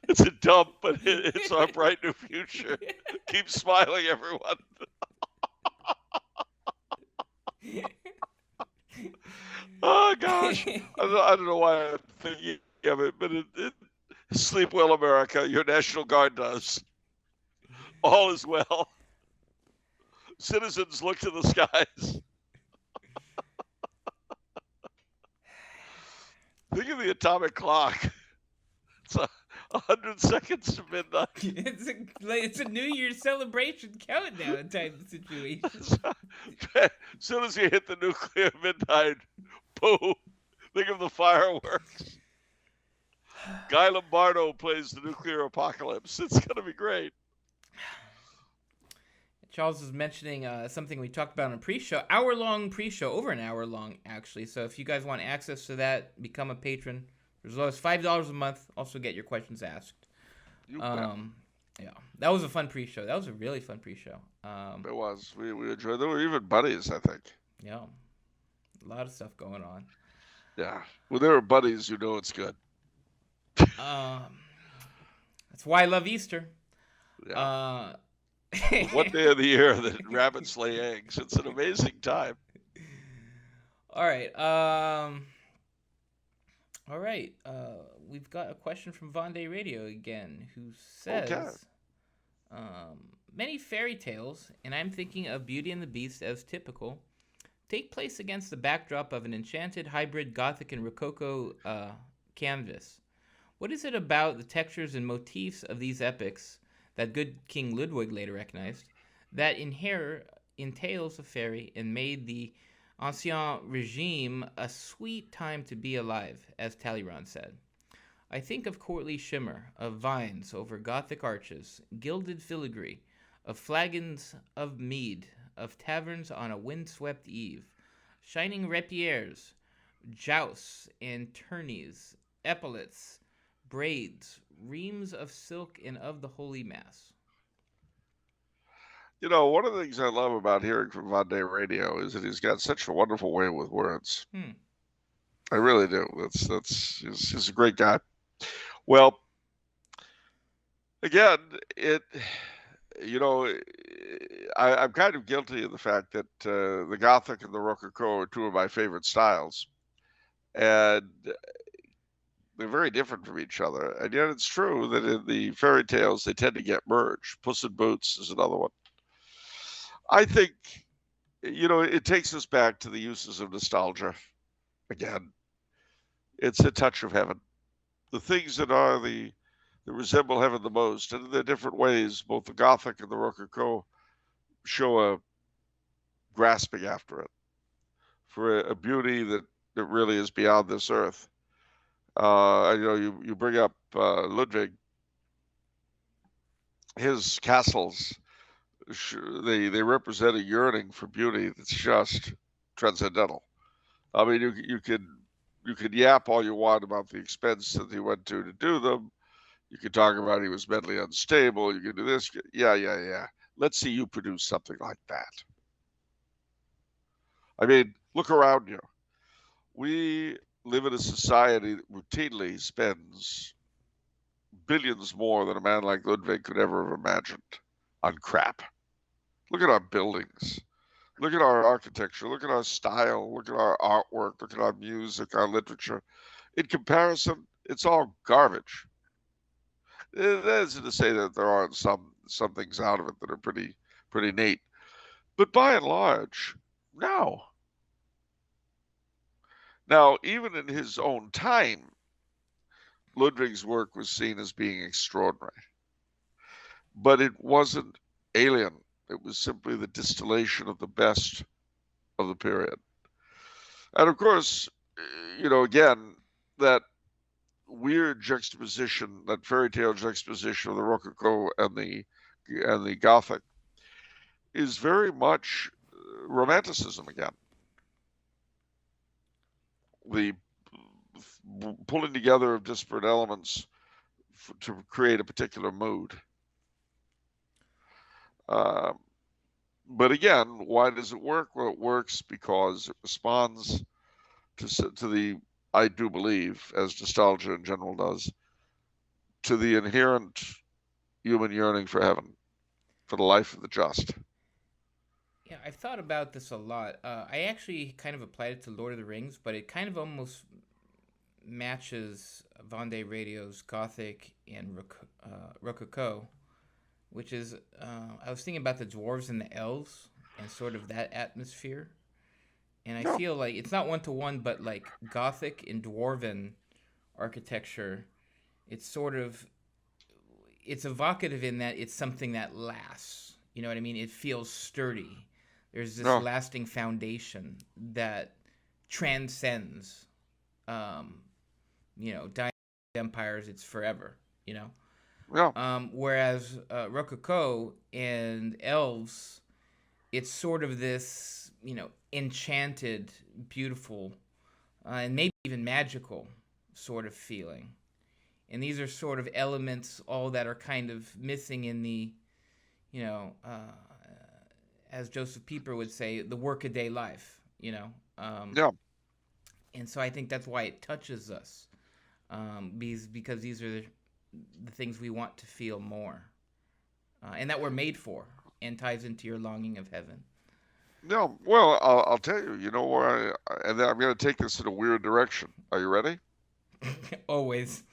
It's a dump, but it's our bright new future. Keep smiling, everyone. Oh gosh, I don't know why I'm thinking of it, but sleep well, America. Your National Guard does. All is well. Citizens, look to the skies. Think of the atomic clock. It's 100 seconds to midnight. It's a New Year's celebration countdown type of situation. As soon as you hit the nuclear midnight, boom, think of the fireworks. Guy Lombardo plays the nuclear apocalypse. It's going to be great. Charles was mentioning something we talked about in a pre-show, hour-long pre-show, over an hour long, actually. So if you guys want access to that, become a patron. For as low as $5 a month. Also get your questions asked. Yeah, that was a fun pre-show. That was a really fun pre-show. It was. We enjoyed it. There were even buddies, I think. Yeah. A lot of stuff going on. Yeah. When there are buddies, you know it's good. That's why I love Easter. Yeah. One day of the year that rabbits lay eggs. It's an amazing time. All right. We've got a question from Vendée Radio again, who says, many fairy tales, and I'm thinking of Beauty and the Beast as typical, take place against the backdrop of an enchanted hybrid Gothic and Rococo canvas. What is it about the textures and motifs of these epics that good King Ludwig later recognized that inhere in tales of fairy and made the Ancien regime a sweet time to be alive, as Talleyrand said? I think of courtly shimmer, of vines over Gothic arches, gilded filigree, of flagons of mead, of taverns on a wind-swept eve, shining rapiers, jousts and tourneys, epaulets, braids, reams of silk, and of the Holy Mass. You know, one of the things I love about hearing from Vendée Radio is that he's got such a wonderful way with words. I really do. He's a great guy. Well, again, I'm kind of guilty of the fact that the Gothic and the Rococo are two of my favorite styles, and they're very different from each other. And yet it's true that in the fairy tales, they tend to get merged. Puss in Boots is another one. I think, it takes us back to the uses of nostalgia. Again, it's a touch of heaven. The things that resemble heaven the most, and in their different ways, both the Gothic and the Rococo show a grasping after it for a beauty that really is beyond this earth. You bring up Ludwig, his castles. They represent a yearning for beauty that's just transcendental. I mean, you could yap all you want about the expense that he went to do them. You could talk about he was mentally unstable. You could do this. Yeah. Let's see you produce something like that. I mean, look around you. We live in a society that routinely spends billions more than a man like Ludwig could ever have imagined on crap. Look at our buildings. Look at our architecture. Look at our style. Look at our artwork. Look at our music, our literature. In comparison, it's all garbage. That isn't to say that there aren't some things out of it that are pretty neat, but by and large, no. Now, even in his own time, Ludwig's work was seen as being extraordinary, but it wasn't alien. It was simply the distillation of the best of the period. And of course, again, that weird juxtaposition, that fairy tale juxtaposition of the Rococo and the Gothic, is very much Romanticism again. The pulling together of disparate elements to create a particular mood. But again, why does it work? Well, it works because it responds to the, I do believe, as nostalgia in general does, to the inherent human yearning for heaven, for the life of the just. Yeah, I've thought about this a lot. I actually kind of applied it to Lord of the Rings, but it kind of almost matches Vendée Radio's Gothic and Rococo, which is, I was thinking about the dwarves and the elves and sort of that atmosphere. And I feel like it's not one to one, but like Gothic and Dwarven architecture, it's sort of, it's evocative in that it's something that lasts. You know what I mean? It feels sturdy. There's this lasting foundation that transcends, dying empires. It's forever, whereas Rococo and elves, it's sort of this, enchanted, beautiful, and maybe even magical sort of feeling. And these are sort of elements, all that are kind of missing in the, as Joseph Pieper would say, the workaday life, And so I think that's why it touches us, because these are the things we want to feel more, and that we're made for, and ties into your longing of heaven. No, well, I'll tell you, where and then I'm going to take this in a weird direction. Are you ready? Always.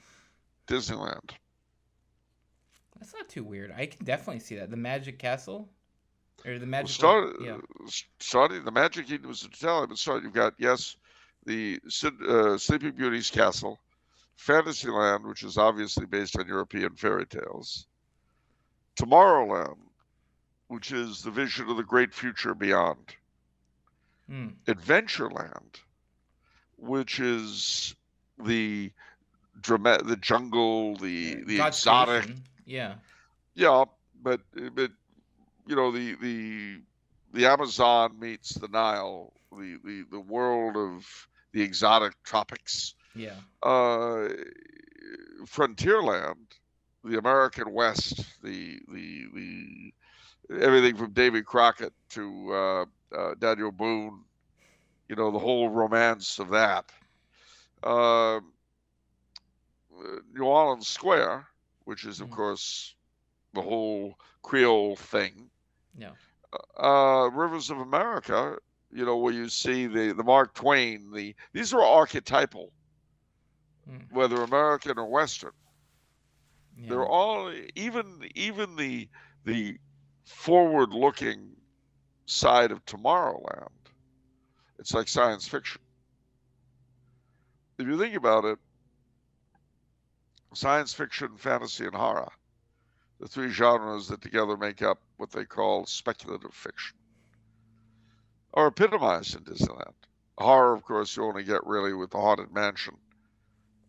Disneyland. That's not too weird. I can definitely see that. The Magic Castle? Or the Magic... Starting the Magic Kingdom was to tell him, but you've got, the Sleeping Beauty's castle, Fantasyland, which is obviously based on European fairy tales, Tomorrowland, which is the vision of the great future beyond, Adventureland, which is the jungle, the exotic. Creation. Yeah. Yeah, but the Amazon meets the Nile, the world of the exotic tropics. Yeah. Frontierland, the American West, the everything from Davy Crockett to Daniel Boone, the whole romance of that. New Orleans Square, which is of course the whole Creole thing. Yeah. Rivers of America, where you see the Mark Twain, these are archetypal, whether American or Western. Yeah. They're all, even the forward-looking side of Tomorrowland. It's like science fiction. If you think about it, science fiction, fantasy, and horror, the three genres that together make up what they call speculative fiction, are epitomized in Disneyland. Horror, of course, you only get really with the Haunted Mansion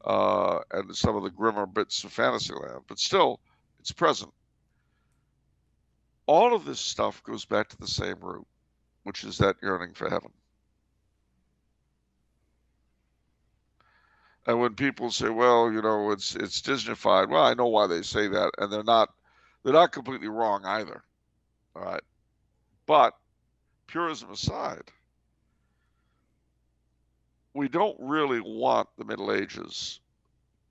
and some of the grimmer bits of Fantasyland, but still, it's present. All of this stuff goes back to the same root, which is that yearning for heaven. And when people say, well, it's Disneyfied, well, I know why they say that, and they're not completely wrong either. All right. But purism aside, we don't really want the Middle Ages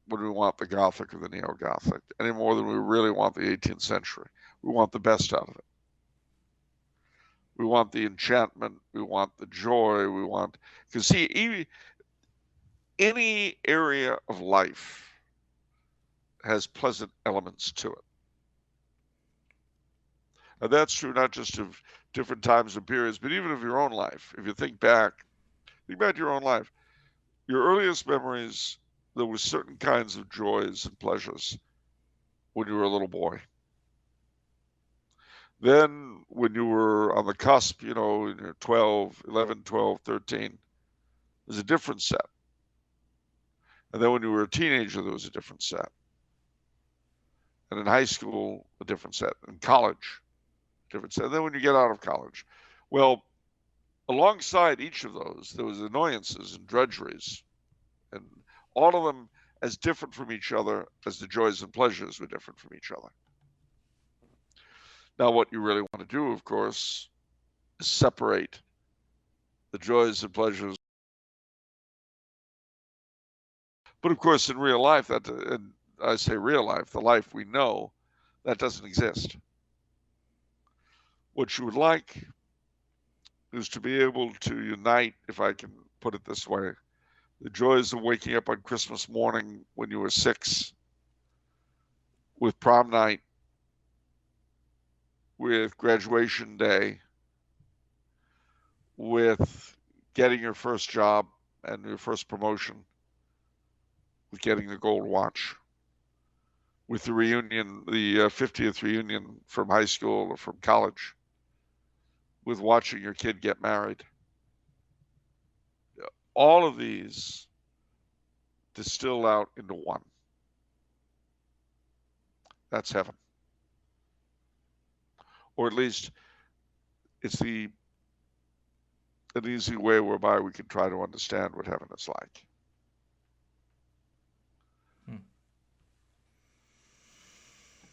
when we want the Gothic or the Neo-Gothic, any more than we really want the 18th century. We want the best out of it. We want the enchantment. We want the joy. We want, because see, any area of life has pleasant elements to it. And that's true not just of different times and periods, but even of your own life. If you think back to your own life. Your earliest memories, there were certain kinds of joys and pleasures when you were a little boy. Then when you were on the cusp, in your 11, 12, 13, there's a different set. And then when you were a teenager, there was a different set. And in high school, a different set. In college, a different set. And then when you get out of college, well, alongside each of those, there was annoyances and drudgeries, and all of them as different from each other as the joys and pleasures were different from each other. Now, what you really want to do, of course, is separate the joys and pleasures. But of course, in real life, and I say real life, the life we know, that doesn't exist. What you would like is to be able to unite, if I can put it this way, the joys of waking up on Christmas morning when you were 6, with prom night, with graduation day, with getting your first job and your first promotion, with getting the gold watch, with the reunion, the 50th reunion from high school or from college, with watching your kid get married. All of these distill out into one. That's heaven. Or at least it's an easy way whereby we can try to understand what heaven is like.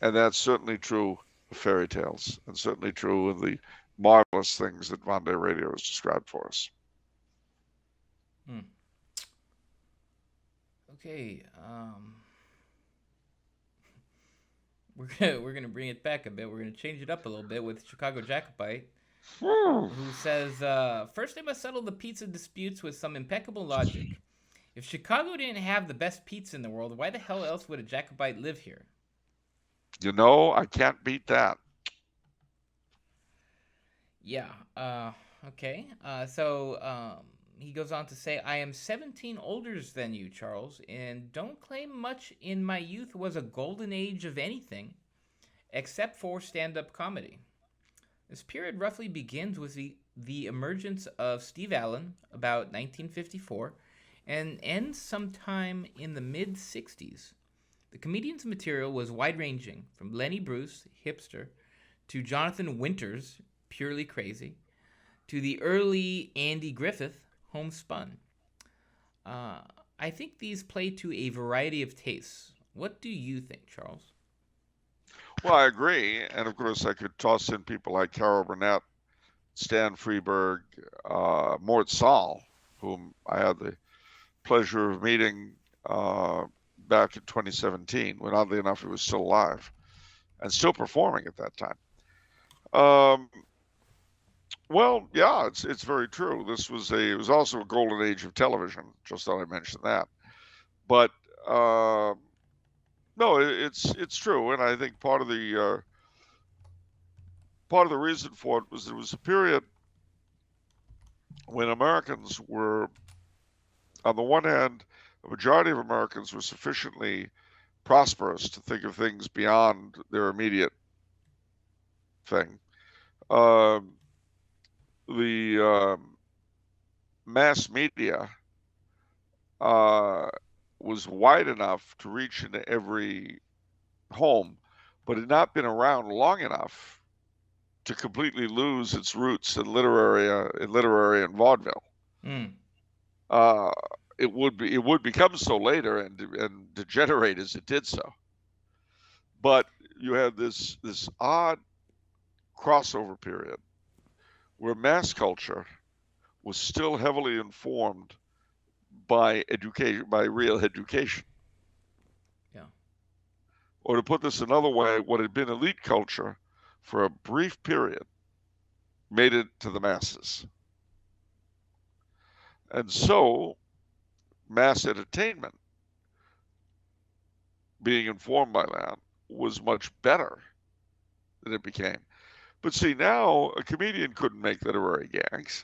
And that's certainly true of fairy tales, and certainly true of the marvelous things that Vendée Radio has described for us. Okay, we're gonna bring it back a bit. We're gonna change it up a little bit with Chicago Jacobite, who says, first they must settle the pizza disputes with some impeccable logic. If Chicago didn't have the best pizza in the world, why the hell else would a Jacobite live here? I can't beat that. Yeah. Okay. So he goes on to say, I am 17 older than you, Charles, and don't claim much in my youth was a golden age of anything, except for stand-up comedy. This period roughly begins with the emergence of Steve Allen, about 1954, and ends sometime in the mid-60s. The comedian's material was wide-ranging, from Lenny Bruce, hipster, to Jonathan Winters, purely crazy, to the early Andy Griffith, homespun. I think these play to a variety of tastes. What do you think, Charles? Well, I agree. And of course, I could toss in people like Carol Burnett, Stan Freberg, Mort Saul, whom I had the pleasure of meeting back in 2017, when oddly enough he was still alive and still performing at that time. Well, yeah, it's very true. It was also a golden age of television. Just thought I mentioned that, but no, it's true, and I think part of the reason for it was there was a period when Americans were, on the one hand, a majority of Americans were sufficiently prosperous to think of things beyond their immediate thing. The mass media was wide enough to reach into every home, but had not been around long enough to completely lose its roots in literary and vaudeville. It would become so later and degenerate as it did so. But you had this odd crossover period where mass culture was still heavily informed by education, by real education. Or to put this another way, what had been elite culture for a brief period made it to the masses. And so mass entertainment, being informed by that, was much better than it became. But see, now a comedian couldn't make literary gags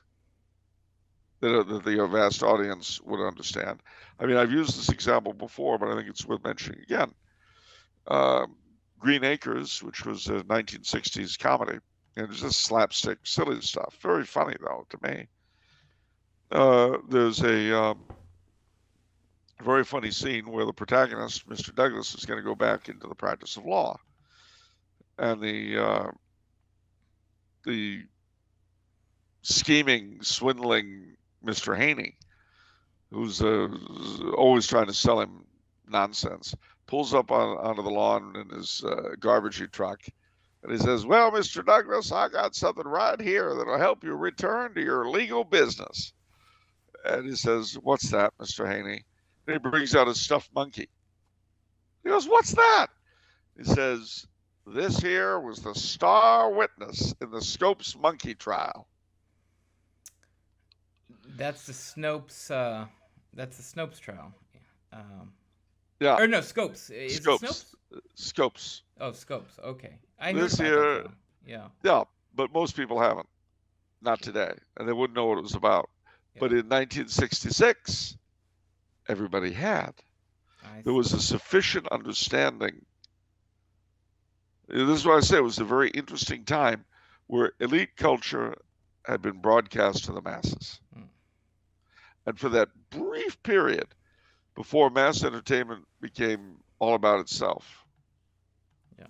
that the vast audience would understand. I mean, I've used this example before, but I think it's worth mentioning again. Green Acres, which was a 1960s comedy, and it's just slapstick, silly stuff. Very funny, though, to me. There's a very funny scene where the protagonist, Mr. Douglas, is going to go back into the practice of law. And the scheming, swindling Mr. Haney, who's always trying to sell him nonsense, pulls up onto the lawn in his garbagey truck, and he says, "Well, Mr. Douglas, I got something right here that'll help you return to your legal business." And he says, "What's that, Mr. Haney?" And he brings out a stuffed monkey. He goes, "What's that?" He says, "This here was the star witness in the Scopes monkey trial." That's the Snopes. That's the Snopes trial. Yeah. Or no, Scopes. Is Scopes. it Snopes? Scopes. Oh, Scopes. Okay. I This heard about here, that trial. Yeah. yeah, but most people haven't. Not today, and they wouldn't know what it was about. Yeah. But in 1966, everybody had. There was a sufficient understanding. This is why I say it was a very interesting time where elite culture had been broadcast to the masses. And for that brief period before mass entertainment became all about itself. Yeah.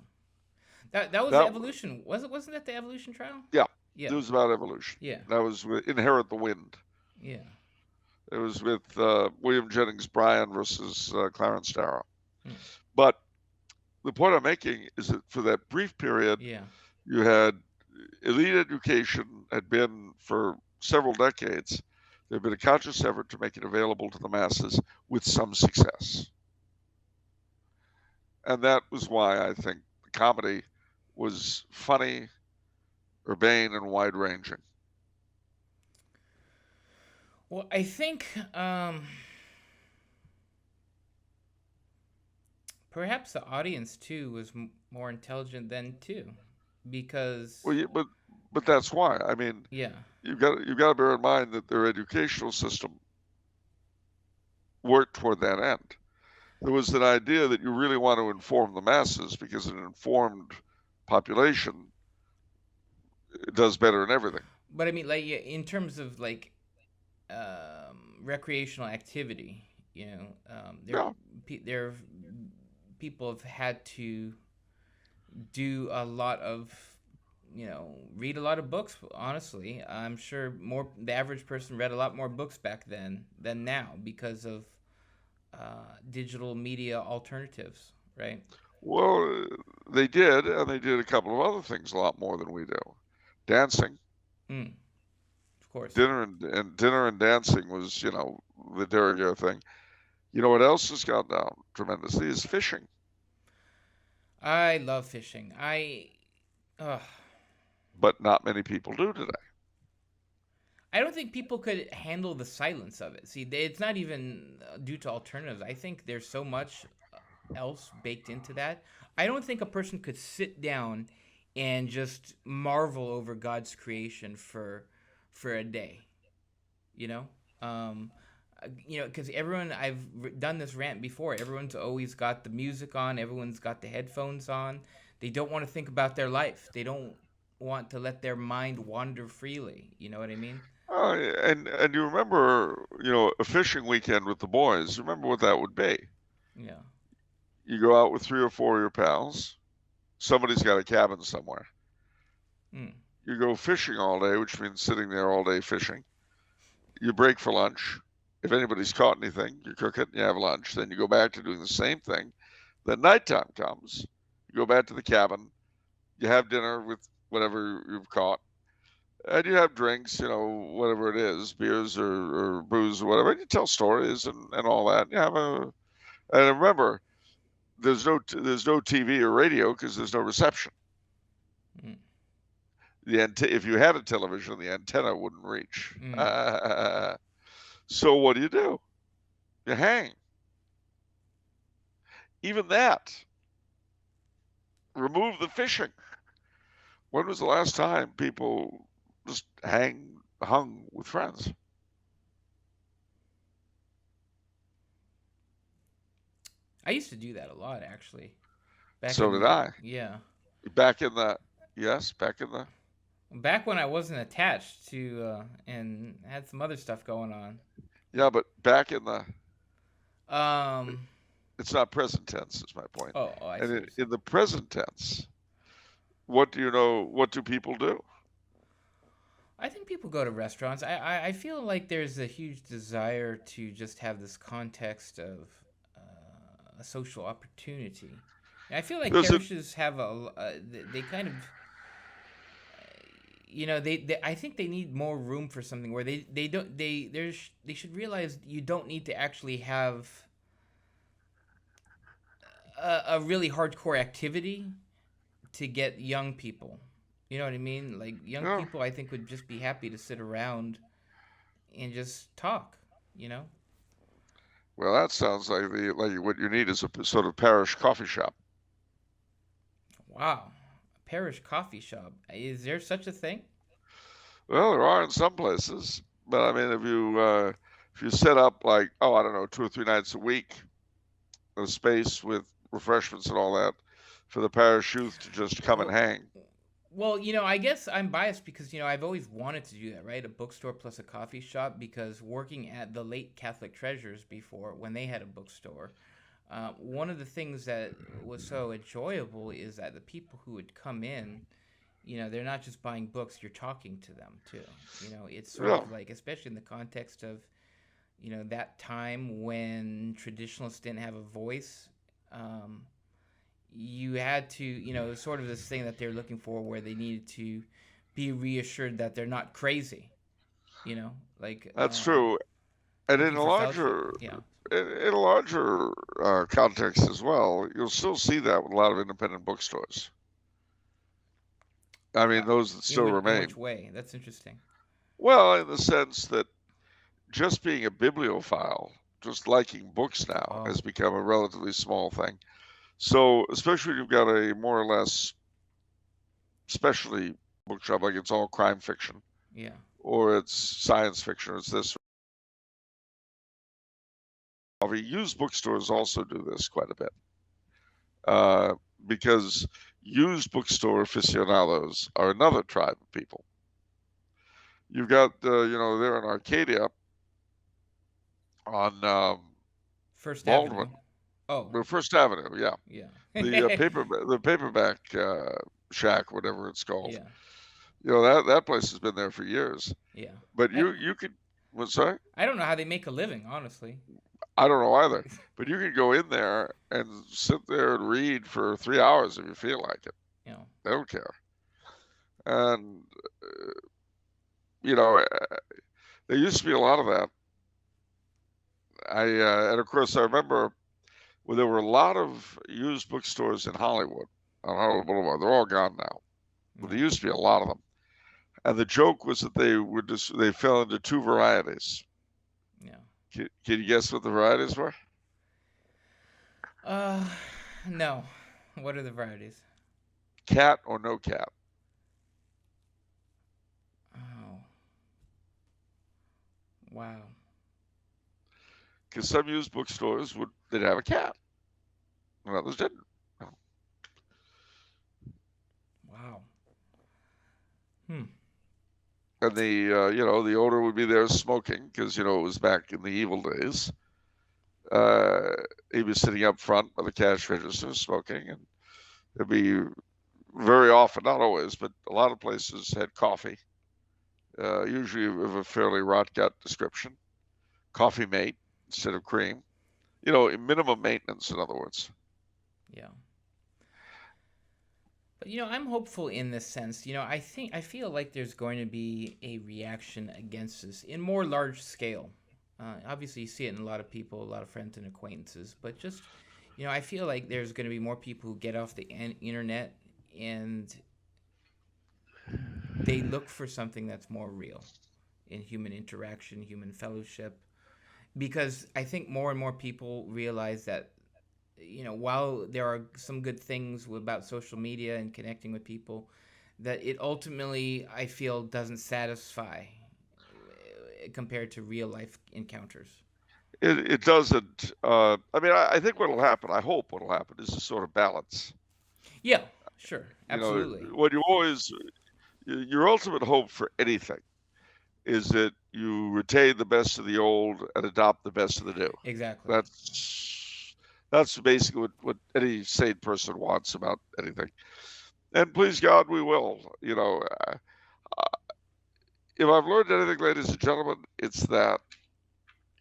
That was the evolution. Wasn't that the evolution trial? Yeah. It was about evolution. Yeah. That was with Inherit the Wind. Yeah. It was with William Jennings Bryan versus Clarence Darrow. But the point I'm making is that for that brief period, you had elite education had been for several decades. There had been a conscious effort to make it available to the masses with some success. And that was why I think the comedy was funny, urbane, and wide-ranging. Well, I think perhaps the audience too was more intelligent then too, because. Well, yeah, but that's why. I mean, you've got to bear in mind that their educational system worked toward that end. There was an idea that you really want to inform the masses because an informed population does better in everything. But I mean, like in terms of like recreational activity, you know, there people have had to do a lot of, you know, read a lot of books. Honestly, I'm sure the average person read a lot more books back then than now because of digital media alternatives, right? Well, they did, and they did a couple of other things a lot more than we do. Dancing. Of course. Dinner and dancing was, you know, the de rigueur thing. You know what else has gone down tremendously is fishing. I love fishing. But not many people do today. I don't think people could handle the silence of it. See, it's not even due to alternatives. I think there's so much else baked into that. I don't think a person could sit down and just marvel over God's creation for a day. You know, because everyone, I've done this rant before. Everyone's always got the music on. Everyone's got the headphones on. They don't want to think about their life. They don't want to let their mind wander freely. You know what I mean? And you remember, you know, a fishing weekend with the boys. Remember what that would be. Yeah. You go out with 3 or 4 of your pals. Somebody's got a cabin somewhere. You go fishing all day, which means sitting there all day fishing. You break for lunch. If anybody's caught anything, you cook it and you have lunch. Then you go back to doing the same thing. Then nighttime comes. You go back to the cabin. You have dinner with whatever you've caught. And you have drinks, you know, whatever it is, beers or booze or whatever. And you tell stories and all that. And remember, there's no TV or radio because there's no reception. Mm. If you had a television, the antenna wouldn't reach. Mm. So what do? You hang. Even that. Remove the fishing. When was the last time people just hung with friends? I used to do that a lot, actually. So did I. Yeah. Back in the Back when I wasn't attached to and had some other stuff going on. Yeah, but back in the Um. It's not present tense, is my point. Oh, I see. And in the present tense, what do you know? What do people do? I think people go to restaurants. I feel like there's a huge desire to just have this context of a social opportunity. And I feel like parishes have they kind of, I think they need more room for something where they should realize you don't need to actually have a really hardcore activity to get young people. You know what I mean? Like young people, I think would just be happy to sit around and just talk. Well, that sounds like what you need is a sort of parish coffee shop. Wow, a parish coffee shop. Is there such a thing? Well, there are in some places, but I mean, if you set up like I don't know, 2 or 3 nights a week, a space with refreshments and all that for the parish youth to just come and hang. Well, I guess I'm biased because, I've always wanted to do that, right? A bookstore plus a coffee shop, because working at the late Catholic Treasures before, when they had a bookstore, one of the things that was so enjoyable is that the people who would come in, they're not just buying books, you're talking to them too. It's sort of like, especially in the context of, that time when traditionalists didn't have a voice, you had to, sort of this thing that they're looking for where they needed to be reassured that they're not crazy, like that's true. And in a larger context as well, you'll still see that with a lot of independent bookstores. I mean, those that still remain. In which way? That's interesting. Well, in the sense that just being a bibliophile, just liking books now, has become a relatively small thing. So, especially when you've got a more or less specialty bookshop, like it's all crime fiction, or it's science fiction, or it's this. Used bookstores also do this quite a bit, because used bookstore aficionados are another tribe of people. You've got, there in Arcadia on First Baldwin. Avenue. Oh, First Avenue, yeah. Yeah. The paperback shack, whatever it's called. Yeah. That place has been there for years. Yeah. But you could. What's that? I don't know how they make a living, honestly. I don't know either. But you could go in there and sit there and read for 3 hours if you feel like it. Yeah. They don't care. And there used to be a lot of that. And of course I remember. Well, there were a lot of used bookstores in Hollywood, on Hollywood Boulevard. They're all gone now. But there used to be a lot of them. And the joke was that they fell into 2 varieties. Yeah. Can you guess what the varieties were? No. What are the varieties? Cat or no cat. Oh. Wow. Because some used bookstores they'd have a cat, and others didn't. Wow. And the owner would be there smoking because it was back in the evil days. He'd be sitting up front by the cash register smoking, and it'd be very often, not always, but a lot of places had coffee, usually of a fairly rot gut description, coffee mate instead of cream. Minimum maintenance, in other words. Yeah. But I'm hopeful in this sense. I feel like there's going to be a reaction against this in more large scale. Obviously, you see it in a lot of people, a lot of friends and acquaintances. But just I feel like there's going to be more people who get off the internet and they look for something that's more real in human interaction, human fellowship. Because I think more and more people realize that, while there are some good things about social media and connecting with people, that it ultimately, I feel, doesn't satisfy compared to real life encounters. It doesn't. I mean, I think what'll happen, I hope what'll happen, is a sort of balance. Yeah, sure, You know, absolutely. what you always, your ultimate hope for anything is that you retain the best of the old and adopt the best of the new. Exactly. That's basically what any sane person wants about anything. And please God, we will. If I've learned anything, ladies and gentlemen, it's that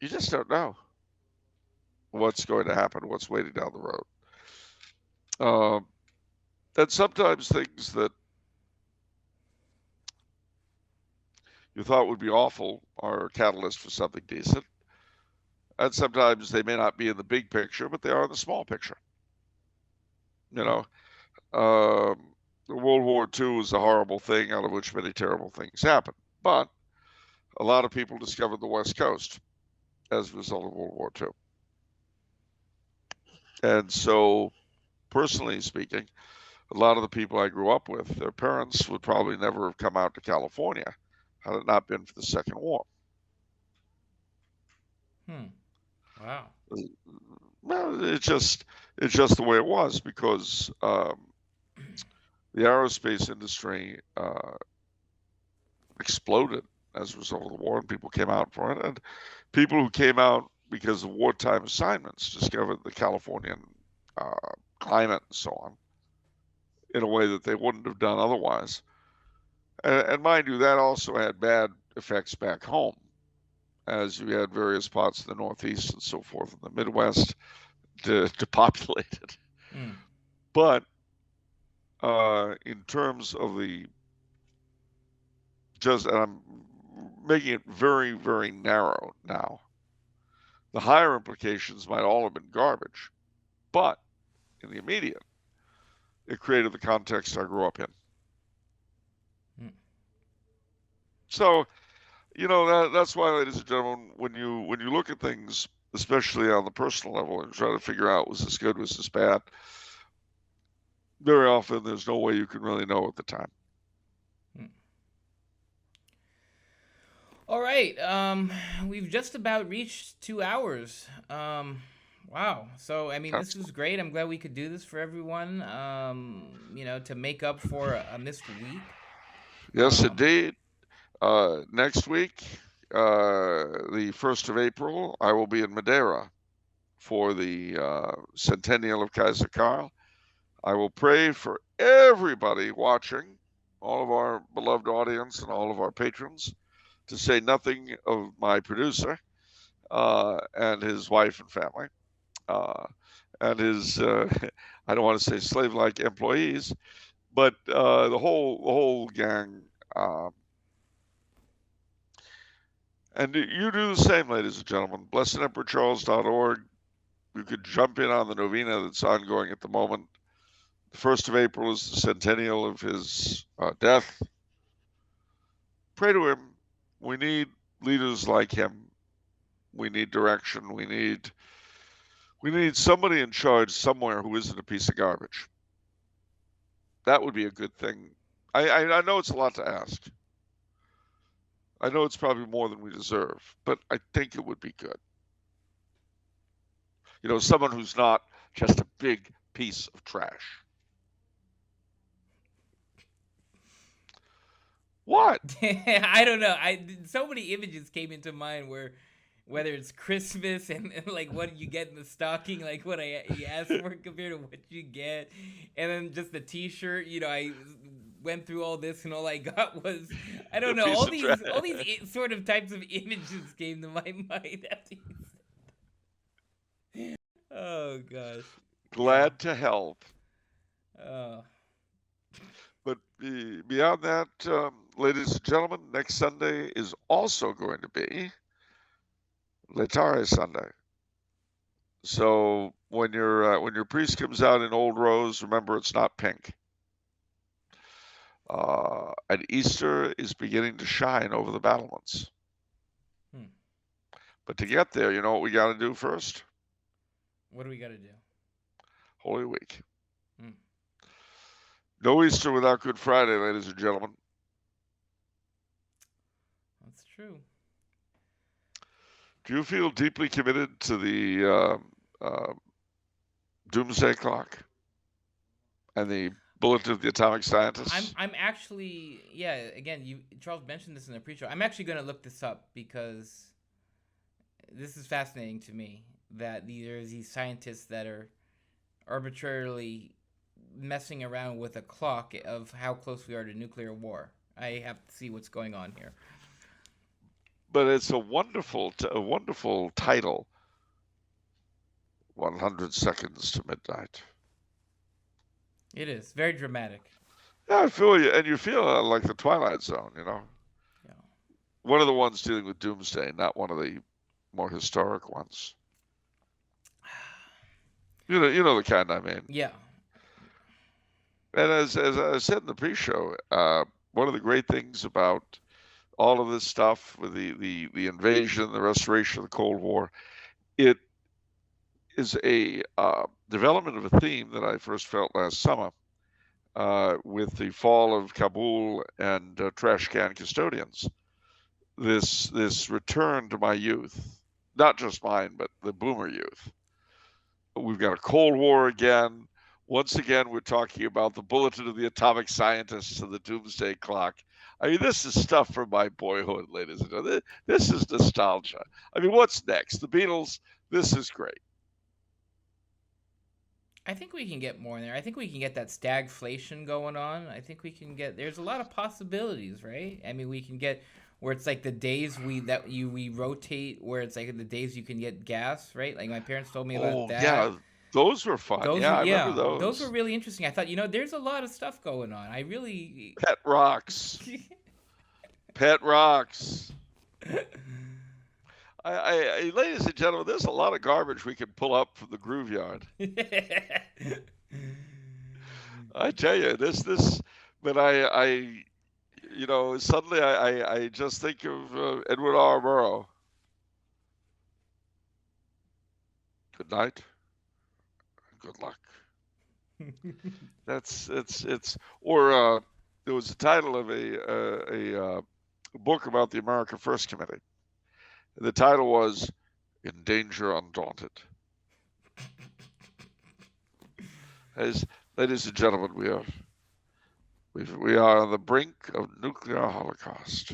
you just don't know what's going to happen, what's waiting down the road. And sometimes things that you thought would be awful are a catalyst for something decent. And sometimes they may not be in the big picture, but they are in the small picture. You know, World War II was a horrible thing out of which many terrible things happened. But a lot of people discovered the West Coast as a result of World War II. And so, personally speaking, a lot of the people I grew up with, their parents would probably never have come out to California had it not been for the Second War. Wow. Well, it's just the way it was because the aerospace industry exploded as a result of the war, and people came out for it. And people who came out because of wartime assignments discovered the Californian climate and so on in a way that they wouldn't have done otherwise. And mind you, that also had bad effects back home, as you had various parts of the Northeast and so forth in the Midwest depopulated. But in terms of and I'm making it very, very narrow now, the higher implications might all have been garbage. But in the immediate, it created the context I grew up in. So, that's why, ladies and gentlemen, when you look at things, especially on the personal level, and try to figure out, was this good, was this bad, very often there's no way you can really know at the time. All right. We've just about reached 2 hours. Wow. So, I mean, this was great. I'm glad we could do this for everyone, to make up for a missed week. Yes, indeed. Next week, the 1st of April, I will be in Madeira for the centennial of Kaiser Karl. I will pray for everybody watching, all of our beloved audience and all of our patrons, to say nothing of my producer and his wife and family and his, I don't want to say slave-like employees, but the whole gang. And you do the same, ladies and gentlemen. BlessedEmperorCharles.org. You could jump in on the novena that's ongoing at the moment. The 1st of April is the centennial of his death. Pray to him. We need leaders like him. We need direction. We need somebody in charge somewhere who isn't a piece of garbage. That would be a good thing. I know it's a lot to ask. I know it's probably more than we deserve, but I think it would be good. Someone who's not just a big piece of trash. What? I don't know. So many images came into mind whether it's Christmas and like what you get in the stocking, like what you asked for compared to what you get, and then just the T-shirt. I went through all this and all I got was, I don't know, all these sort of types of images came to my mind after you said. Oh gosh. Glad to help. Oh. But beyond that, ladies and gentlemen, next Sunday is also going to be Letare Sunday. So when your priest comes out in old rose, remember it's not pink. And Easter is beginning to shine over the battlements. But to get there, you know what we got to do first? What do we got to do? Holy Week. No Easter without Good Friday, ladies and gentlemen. That's true. Do you feel deeply committed to the doomsday clock and the bulletin of the atomic scientists? I'm actually, yeah, again, Charles mentioned this in the pre-show. I'm actually going to look this up because this is fascinating to me, that there's these scientists that are arbitrarily messing around with a clock of how close we are to nuclear war. I have to see what's going on here. But it's a wonderful title. 100 seconds to midnight. It is very dramatic. Yeah, I feel you, and you feel like the Twilight Zone, you know. Yeah. One of the ones dealing with doomsday, not one of the more historic ones. You know the kind I mean. Yeah. And as I said in the pre-show, one of the great things about all of this stuff with the invasion, the restoration of the Cold War, it is a development of a theme that I first felt last summer with the fall of Kabul and trash can custodians. This return to my youth, not just mine, but the boomer youth. We've got a Cold War again. Once again, we're talking about the bulletin of the atomic scientists and the doomsday clock. I mean, this is stuff from my boyhood, ladies and gentlemen. This is nostalgia. I mean, what's next? The Beatles? This is great. I think we can get more in there. I think we can get that stagflation going on. I think we can get, there's a lot of possibilities, right? I mean, we can get where it's like the days we rotate, where it's like the days you can get gas, right? Like my parents told me about that. Yeah, those were fun. I remember those. Those were really interesting. I thought, there's a lot of stuff going on. I really... Pet rocks. Pet rocks. I, ladies and gentlemen, there's a lot of garbage we can pull up from the groove yard. I tell you, but suddenly I just think of Edward R. Murrow. Good night. Good luck. Or there was a title of a book about the America First Committee. The title was "In Danger Undaunted." Ladies and gentlemen, we are on the brink of nuclear holocaust.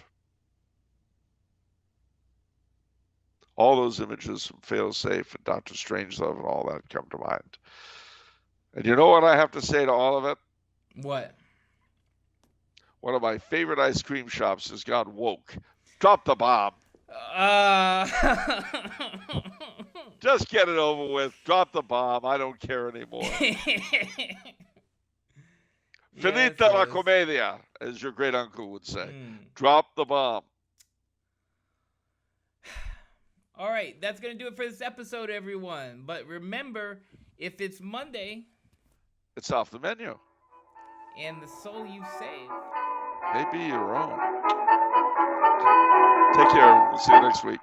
All those images from Failsafe and Dr. Strangelove and all that come to mind. And you know what I have to say to all of it? What? One of my favorite ice cream shops has gone woke. Drop the bomb. Just get it over with. Drop the bomb. I don't care anymore. Finita la commedia, as your great uncle would say. Drop the bomb. All right, that's going to do it for this episode, everyone. But remember, if it's Monday, it's off the menu. And the soul you save may be your own. Take care. We'll see you next week.